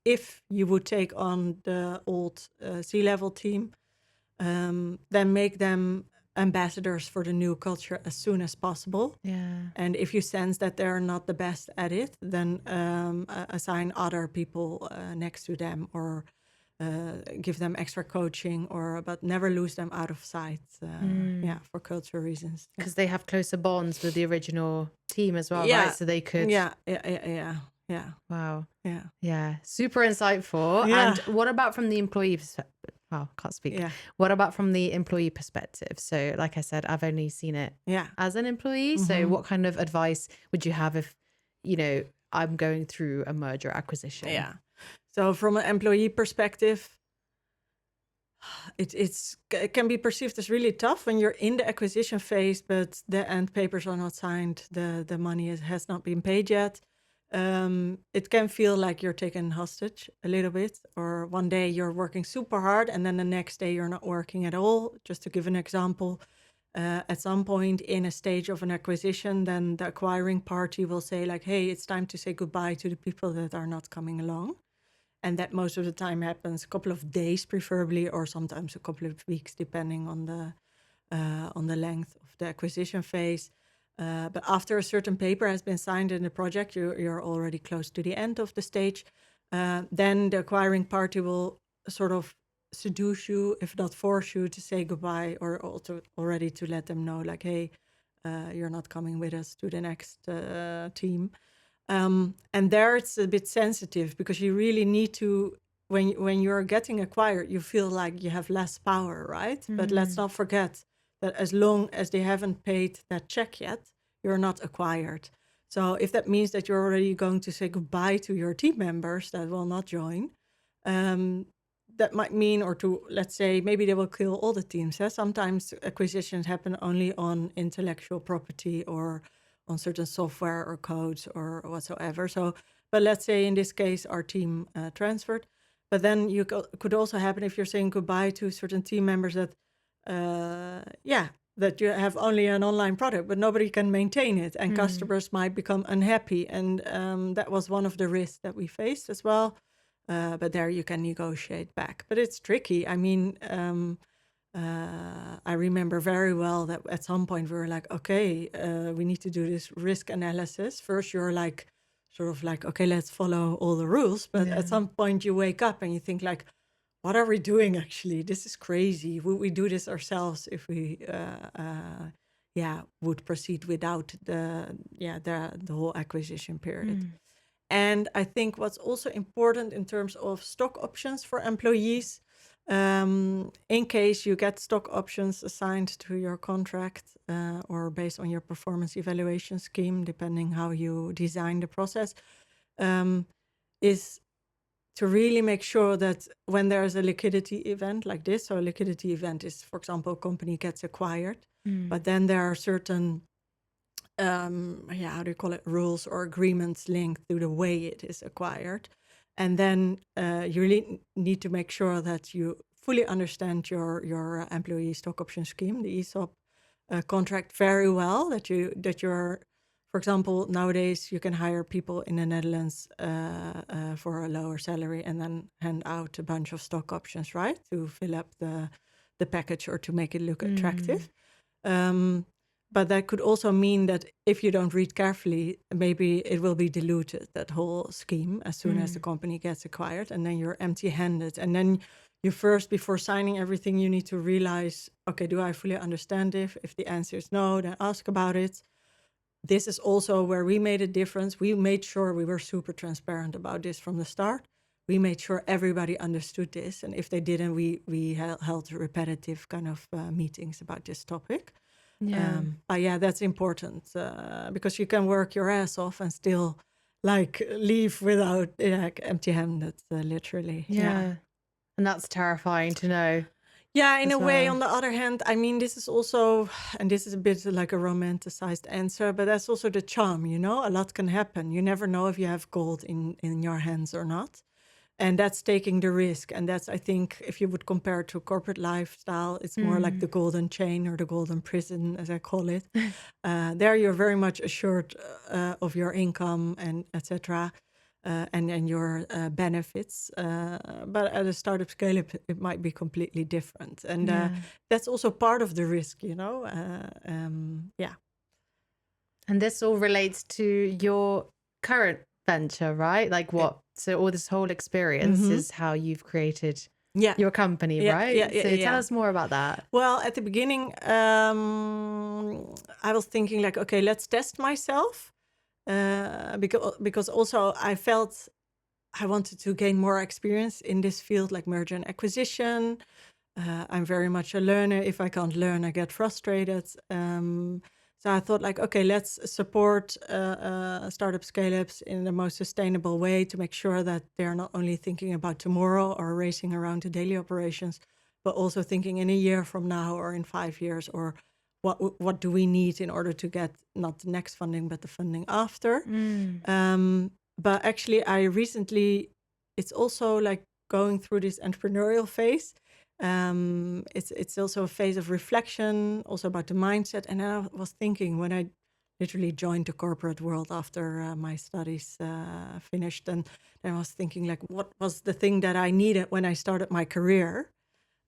if you would take on the old C-level team, then make them ambassadors for the new culture as soon as possible. Yeah. And if you sense that they're not the best at it, then assign other people next to them, or give them extra coaching, but never lose them out of sight. For culture reasons. Because they have closer bonds with the original team as well, right? So they could. Yeah. Wow. Yeah. Super insightful. Yeah. And what about from the employee perspective? Wow, can't speak. Yeah. What about from the employee perspective? So, like I said, I've only seen it as an employee. So what kind of advice would you have if, I'm going through a merger acquisition? Yeah. So from an employee perspective, it can be perceived as really tough when you're in the acquisition phase, but the end papers are not signed, the money has not been paid yet. It can feel like you're taken hostage a little bit, or one day you're working super hard and then the next day you're not working at all. Just to give an example, at some point in a stage of an acquisition, then the acquiring party will say, like, hey, it's time to say goodbye to the people that are not coming along. And that most of the time happens a couple of days preferably, or sometimes a couple of weeks, depending on the length of the acquisition phase. But after a certain paper has been signed in the project, you're already close to the end of the stage. Then the acquiring party will sort of seduce you, if not force you, to say goodbye, or also already to let them know, like, hey, you're not coming with us to the next team. And there it's a bit sensitive, because you really need to, when you're getting acquired, you feel like you have less power, right? But let's not forget that as long as they haven't paid that check yet, you're not acquired. So if that means that you're already going to say goodbye to your team members that will not join, that might mean, or to, let's say, maybe they will kill all the teams. Sometimes acquisitions happen only on intellectual property or on certain software or codes or whatsoever. So, but let's say in this case, our team transferred. But then you could also happen if you're saying goodbye to certain team members that, that you have only an online product, but nobody can maintain it, and customers might become unhappy. And that was one of the risks that we faced as well. But there you can negotiate back. But it's tricky. I mean, I remember very well that at some point we were like, okay, we need to do this risk analysis. First, you're like, sort of like, okay, let's follow all the rules. But at some point you wake up and you think like, what are we doing actually? This is crazy. Would we do this ourselves if we, would proceed without the whole acquisition period? And I think what's also important in terms of stock options for employees, in case you get stock options assigned to your contract or based on your performance evaluation scheme, depending how you design the process, is to really make sure that when there's a liquidity event like this, so a liquidity event is, for example, a company gets acquired, but then there are certain, how do you call it, rules or agreements linked to the way it is acquired. And then you really need to make sure that you fully understand your employee stock option scheme, the ESOP contract very well, that you're, for example, nowadays you can hire people in the Netherlands for a lower salary and then hand out a bunch of stock options, right, to fill up the package or to make it look attractive. But that could also mean that if you don't read carefully, maybe it will be diluted, that whole scheme, as soon as the company gets acquired, and then you're empty-handed. And then you first, before signing everything, you need to realize, okay, do I fully understand it? If the answer is no, then ask about it. This is also where we made a difference. We made sure we were super transparent about this from the start. We made sure everybody understood this. And if they didn't, we held repetitive kind of meetings about this topic. But yeah, that's important because you can work your ass off and still like leave without empty-handed, literally. Yeah. And that's terrifying to know. Yeah, in a way. On the other hand, I mean, this is also, and this is a bit like a romanticized answer, but that's also the charm, you know? A lot can happen. You never know if you have gold in your hands or not. And that's taking the risk. And that's, I think, if you would compare it to corporate lifestyle, it's more like the golden chain or the golden prison, as I call it. There you're very much assured of your income and etc. And your benefits. But at a startup scale, it might be completely different. And that's also part of the risk, you know? And this all relates to your current venture, right? Like what? So all this whole experience is how you've created your company, right? So tell us more about that. Well, at the beginning, I was thinking like, okay, let's test myself. Because also I felt I wanted to gain more experience in this field, like merger and acquisition. I'm very much a learner. If I can't learn, I get frustrated. So I thought like, okay, let's support startup scale-ups in the most sustainable way to make sure that they're not only thinking about tomorrow or racing around the daily operations, but also thinking in a year from now or in 5 years, or what do we need in order to get not the next funding, but the funding after. But actually, I recently, it's also like going through this entrepreneurial phase. It's also a phase of reflection, also about the mindset. And I was thinking when I literally joined the corporate world after my studies finished, and I was thinking like, what was the thing that I needed when I started my career?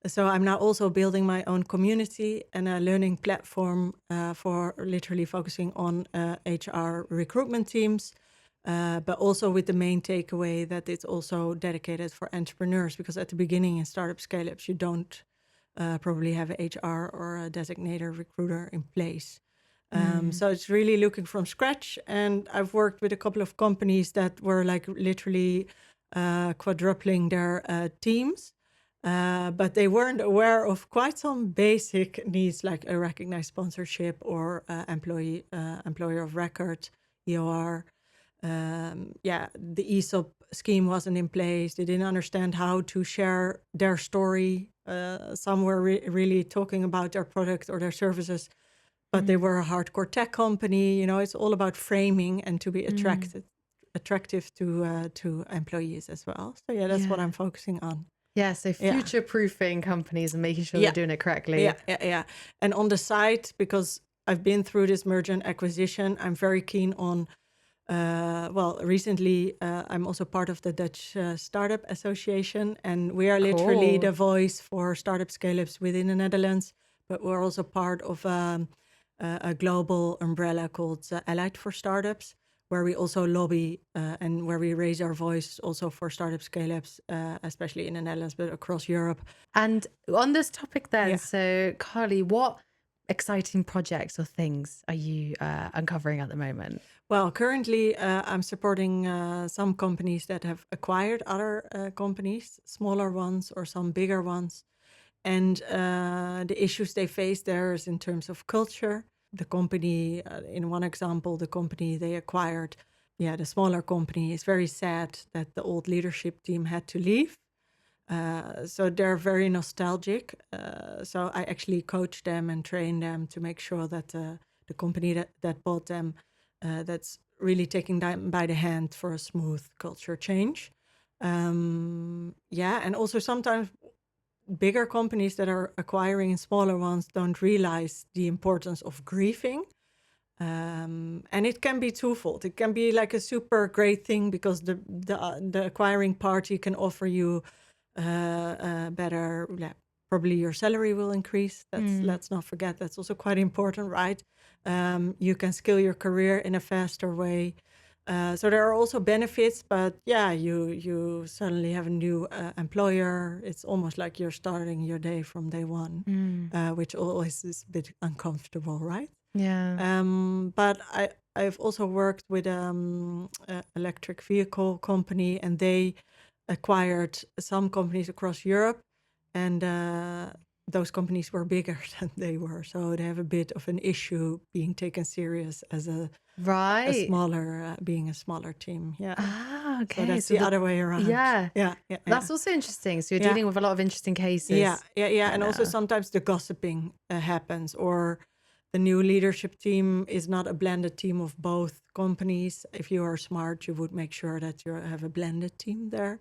So I'm now also building my own community and a learning platform for literally focusing on HR recruitment teams, but also with the main takeaway that it's also dedicated for entrepreneurs, because at the beginning in startup scale-ups, you don't probably have a HR or a designated recruiter in place. So it's really looking from scratch. And I've worked with a couple of companies that were like literally quadrupling their teams. But they weren't aware of quite some basic needs like a recognized sponsorship or employer of record, EOR. The ESOP scheme wasn't in place. They didn't understand how to share their story. Some were really talking about their product or their services, but they were a hardcore tech company. It's all about framing and to be attractive to employees as well. So that's what I'm focusing on. Yeah, so future-proofing companies and making sure they're doing it correctly. Yeah. And on the side, because I've been through this merger and acquisition, I'm very keen on, recently I'm also part of the Dutch Startup Association, and we are literally the voice for startup scale-ups within the Netherlands, but we're also part of a global umbrella called Allied for Startups, where we also lobby and where we raise our voice also for startup scale-ups, especially in the Netherlands, but across Europe. And on this topic then, so Carly, what exciting projects or things are you uncovering at the moment? Well, currently I'm supporting some companies that have acquired other companies, smaller ones or some bigger ones. And the issues they face there is in terms of culture. The company, in one example, the company they acquired, the smaller company, is very sad that the old leadership team had to leave. So they're very nostalgic. So I actually coach them and train them to make sure that the company that bought them, that's really taking them by the hand for a smooth culture change. And also sometimes bigger companies that are acquiring smaller ones don't realize the importance of grieving. And it can be twofold. It can be like a super great thing because the acquiring party can offer you better, probably your salary will increase. Let's not forget, that's also quite important, right? You can scale your career in a faster way. So there are also benefits, but you suddenly have a new employer. It's almost like you're starting your day from day one, which always is a bit uncomfortable, right? Yeah. But I've also worked with an electric vehicle company, and they acquired some companies across Europe, and those companies were bigger than they were, so they have a bit of an issue being taken serious as a smaller, being a smaller team. Yeah. Ah, okay. So that's the other way around. Yeah. Yeah. That's also interesting. So you're dealing with a lot of interesting cases. Yeah. And also sometimes the gossiping happens, or the new leadership team is not a blended team of both companies. If you are smart, you would make sure that you have a blended team there,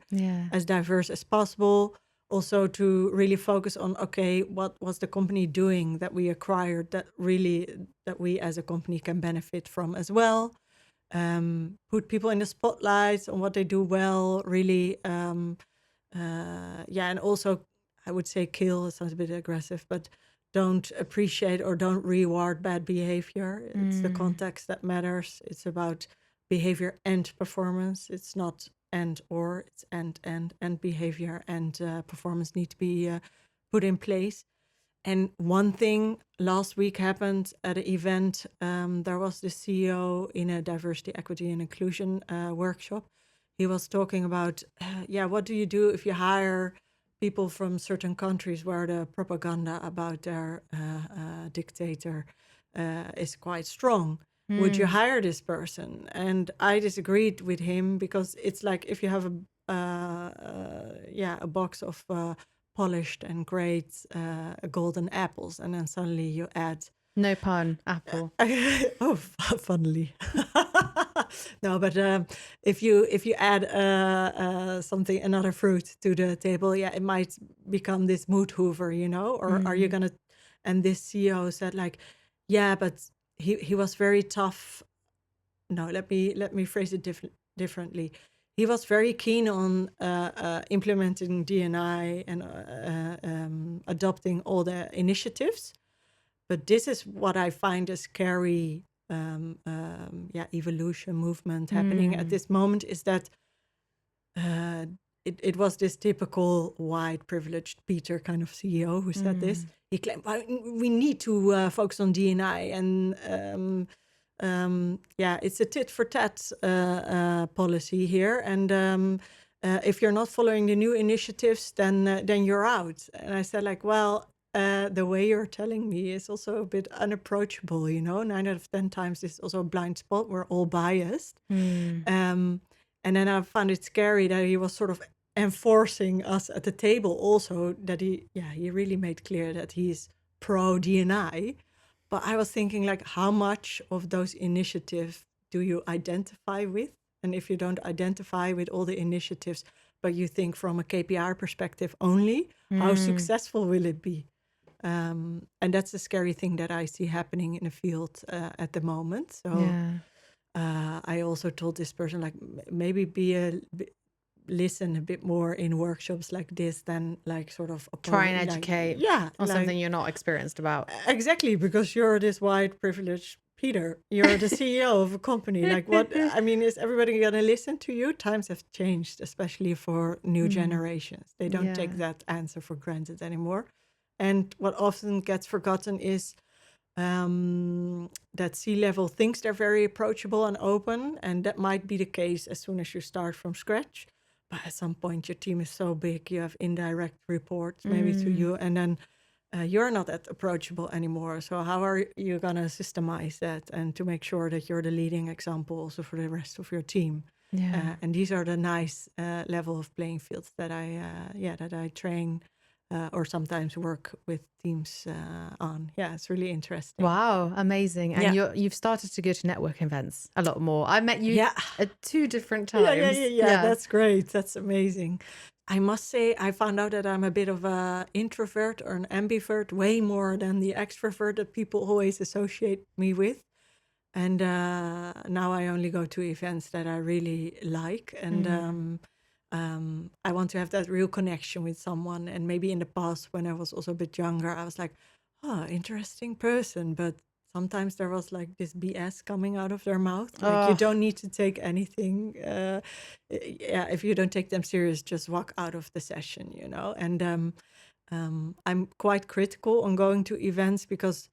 as diverse as possible. Also to really focus on, okay, what was the company doing that we acquired that we as a company can benefit from as well. Put people in the spotlight on what they do well, really. And also I would say kill, it sounds a bit aggressive, but don't appreciate or don't reward bad behavior. It's the context that matters. It's about behavior and performance. It's not and or, it's and behavior and performance need to be put in place. And one thing last week happened at an event. There was the CEO in a diversity, equity, and inclusion workshop. He was talking about, what do you do if you hire people from certain countries where the propaganda about their dictator is quite strong? Would you hire this person? And I disagreed with him, because it's like if you have a box of polished and great golden apples, and then suddenly you add no pun, apple. Funnily. No, but if you add another fruit to the table, it might become this mood hoover, or are you gonna? And this CEO said like, but he was very tough. No, let me phrase it differently. He was very keen on implementing D&I and adopting all the initiatives. But this is what I find a scary evolution movement happening at this moment, is that it was this typical white privileged Peter kind of CEO who said this. He claimed, we need to focus on D&I, and it's a tit for tat policy here. And if you're not following the new initiatives, then you're out. And I said like, well, the way you're telling me is also a bit unapproachable, 9 out of 10 times this is also a blind spot. We're all biased. And then I found it scary that he was sort of enforcing us at the table also, that he really made clear that he's pro D&I, But I was thinking, like, how much of those initiatives do you identify with? And if you don't identify with all the initiatives, but you think from a KPI perspective only, how successful will it be? And that's the scary thing that I see happening in the field at the moment. So I also told this person, like, maybe listen a bit more in workshops like this than like sort of try and educate on something you're not experienced about. Exactly, because you're this white privileged Peter. You're the CEO of a company. Like, what? I mean, is everybody going to listen to you? Times have changed, especially for new generations. They don't take that answer for granted anymore. And what often gets forgotten is that C-level thinks they're very approachable and open, and that might be the case as soon as you start from scratch. But at some point, your team is so big, you have indirect reports maybe to you, and then you're not that approachable anymore. So how are you going to systemize that and to make sure that you're the leading example also for the rest of your team? And these are the nice level of playing fields that I train or sometimes work with teams on. Yeah, it's really interesting. Wow, amazing. And you've started to go to network events a lot more. I met you at 2 different times. Yeah, that's great. That's amazing. I must say, I found out that I'm a bit of an introvert or an ambivert, way more than the extrovert that people always associate me with. And now I only go to events that I really like. And I want to have that real connection with someone. And maybe in the past, when I was also a bit younger, I was like, oh, interesting person. But sometimes there was like this BS coming out of their mouth. Like, you don't need to take anything. If you don't take them serious, just walk out of the session, you know. And I'm quite critical on going to events because,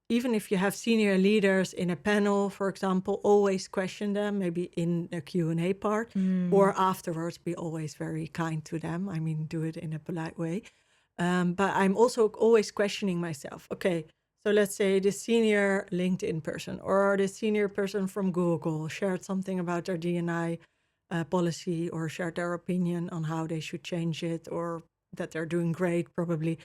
even if you have senior leaders in a panel, for example, always question them, maybe in a Q&A part, or afterwards be always very kind to them. I mean, do it in a polite way. But I'm also always questioning myself. Okay, so let's say the senior LinkedIn person or the senior person from Google shared something about their D&I policy or shared their opinion on how they should change it or that they're doing great, probably.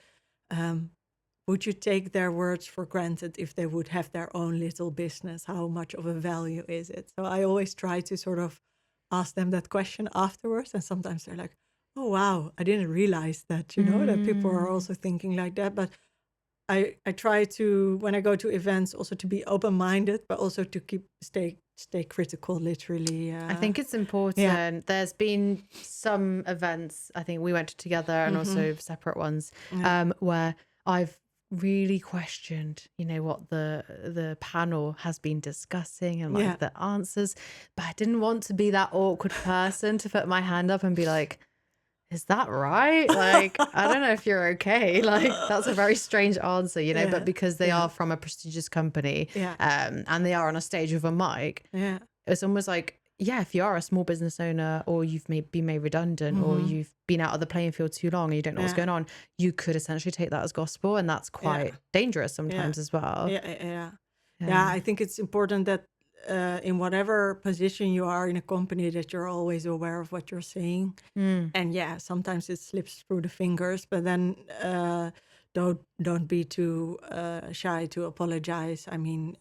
Would you take their words for granted if they would have their own little business? How much of a value is it? So I always try to sort of ask them that question afterwards. And sometimes they're like, oh, wow, I didn't realize that, that people are also thinking like that. But I try to, when I go to events, also to be open-minded, but also to stay critical, literally. I think it's important. There's been some events, I think we went to together and also separate ones, where I've really questioned, what the panel has been discussing and like the answers, but I didn't want to be that awkward person to put my hand up and be like, is that right? Like, I don't know if you're okay. Like, that's a very strange answer, but because they are from a prestigious company and they are on a stage with a mic, it's almost like, if you are a small business owner or you've been made redundant or you've been out of the playing field too long and you don't know what's going on, you could essentially take that as gospel, and that's quite dangerous sometimes as well. I think it's important that in whatever position you are in a company, that you're always aware of what you're saying. And sometimes it slips through the fingers, but then don't be too shy to apologize. I mean,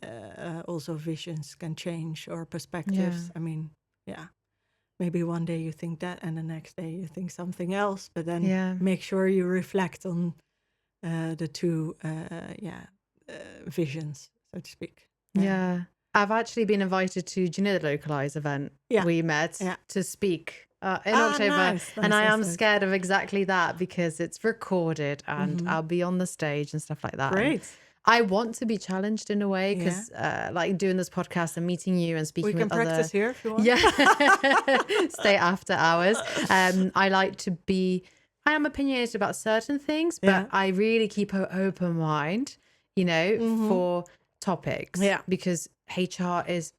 also visions can change or perspectives. I mean, maybe one day you think that and the next day you think something else, but then make sure you reflect on the two visions, so to speak. I've actually been invited to, do you know the Localize event we met to speak in October? Nice, and I am scared of exactly that because it's recorded and I'll be on the stage and stuff like that. Great. And I want to be challenged in a way because like doing this podcast and meeting you and speaking with other... We can practice here if you want. Stay after hours. I like to be... I am opinionated about certain things, but I really keep an open mind, for topics. Because HR is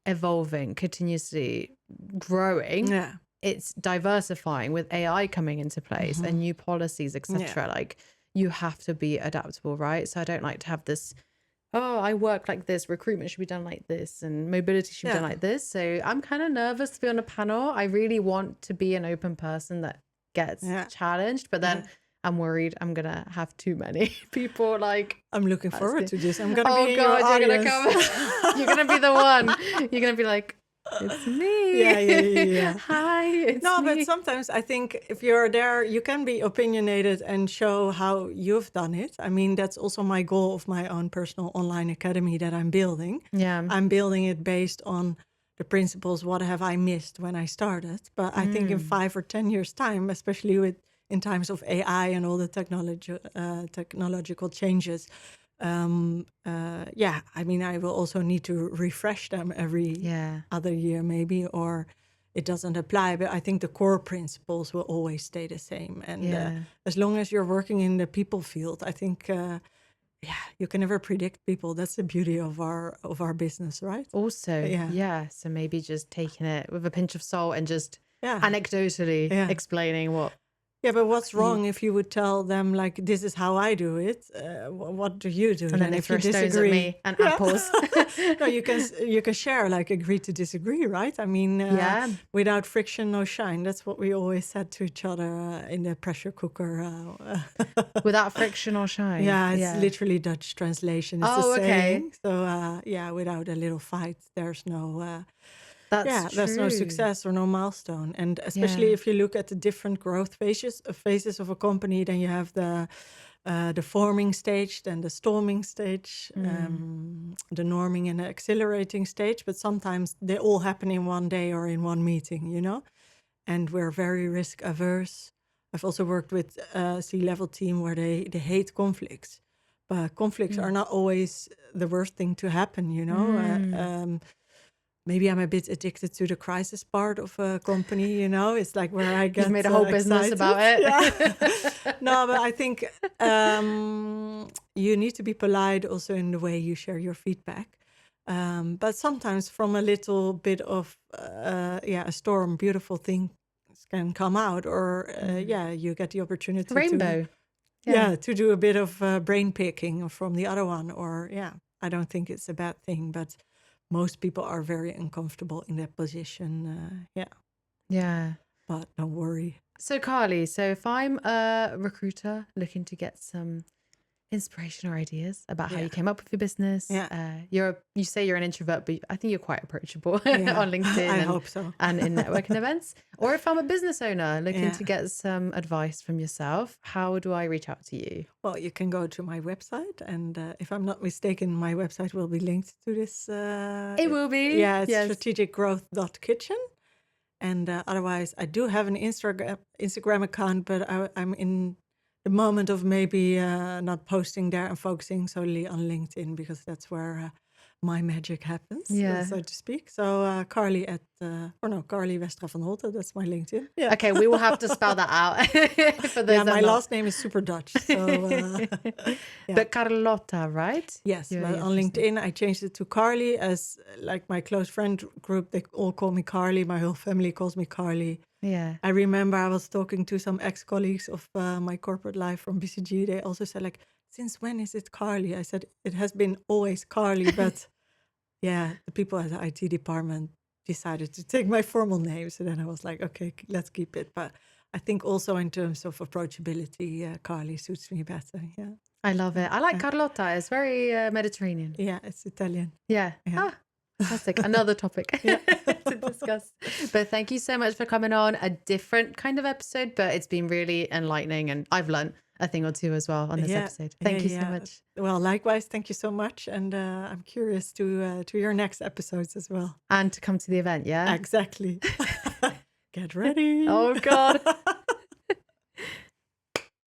evolving, continuously growing. It's diversifying with AI coming into place and new policies, etc. Like, you have to be adaptable, right? So I don't like to have this, I work like this, recruitment should be done like this, and mobility should be done like this. So I'm kind of nervous to be on a panel. I really want to be an open person that gets challenged, but then I'm worried I'm gonna have too many people like. I'm looking forward to this. I'm gonna Oh be in God, your you're audience. gonna come. You're gonna be the one. You're gonna be like, it's me. Yeah. Hi, it's No, me. but sometimes I think if you're there, you can be opinionated and show how you've done it. I mean, that's also my goal of my own personal online academy that I'm building. Yeah. I'm building it based on the principles, what have I missed when I started? But I think in 5 or 10 years' time, especially in times of AI and all the technological changes, I mean, I will also need to refresh them every other year maybe, or it doesn't apply. But I think the core principles will always stay the same. And as long as you're working in the people field, I think... you can never predict people. That's the beauty of our business, right? Also, so maybe just taking it with a pinch of salt and just anecdotally explaining what. Yeah, but what's wrong if you would tell them, like, this is how I do it? What do you do? And then if you disagree, stones at me and apples. No, you can share, like, agree to disagree, right? I mean, without friction, no shine. That's what we always said to each other in the pressure cooker. Without friction or shine. Yeah, it's literally Dutch translation. It's the saying. So without a little fight, there's no. There's no success or no milestone. And especially if you look at the different growth phases of a company, then you have the forming stage, then the storming stage, the norming and the accelerating stage. But sometimes they all happen in one day or in one meeting, you know? And we're very risk averse. I've also worked with a C-level team where they hate conflicts. But conflicts are not always the worst thing to happen, you know? Maybe I'm a bit addicted to the crisis part of a company, you know? It's like where I get You've made a whole business about it. Yeah. No, but I think you need to be polite also in the way you share your feedback. But sometimes from a little bit of, a storm, beautiful things can come out. Or, you get the opportunity Rainbow. to do a bit of brain picking from the other one. Or, I don't think it's a bad thing, but... most people are very uncomfortable in that position. Yeah. But don't worry. So, Carly, if I'm a recruiter looking to get some inspiration or ideas about how you came up with your business, you say you're an introvert, but I think you're quite approachable on LinkedIn. I hope so. And in networking events. Or if I'm a business owner looking to get some advice from yourself, how do I reach out to you? Well, you can go to my website, and if I'm not mistaken, my website will be linked to this. It will be. Yeah, it's strategicgrowth.kitchen. And otherwise, I do have an Instagram account, but I'm in the moment of maybe not posting there and focusing solely on LinkedIn, because that's where my magic happens, so to speak. So Carly Carly Westra van Holthe, that's my LinkedIn. Yeah. Okay, we will have to spell that out for those. My last name is super Dutch. So, But Carlotta, right? Yes, but on LinkedIn I changed it to Carly, as like my close friend group, they all call me Carly. My whole family calls me Carly. Yeah. I remember I was talking to some ex-colleagues of my corporate life from BCG. They also said, like, since when is it Carly? I said, it has been always Carly, but the people at the IT department decided to take my formal name. So then I was like, okay, let's keep it. But I think also in terms of approachability, Carly suits me better. Yeah. I love it. I like Carlotta. It's very Mediterranean. Yeah, it's Italian. Yeah. Fantastic. Another topic to discuss. But thank you so much for coming on. A different kind of episode, but it's been really enlightening, and I've learned a thing or two as well on this episode. Thank you so much. Well, likewise, thank you so much. And I'm curious to your next episodes as well. And to come to the event, yeah? Exactly. Get ready. Oh, God.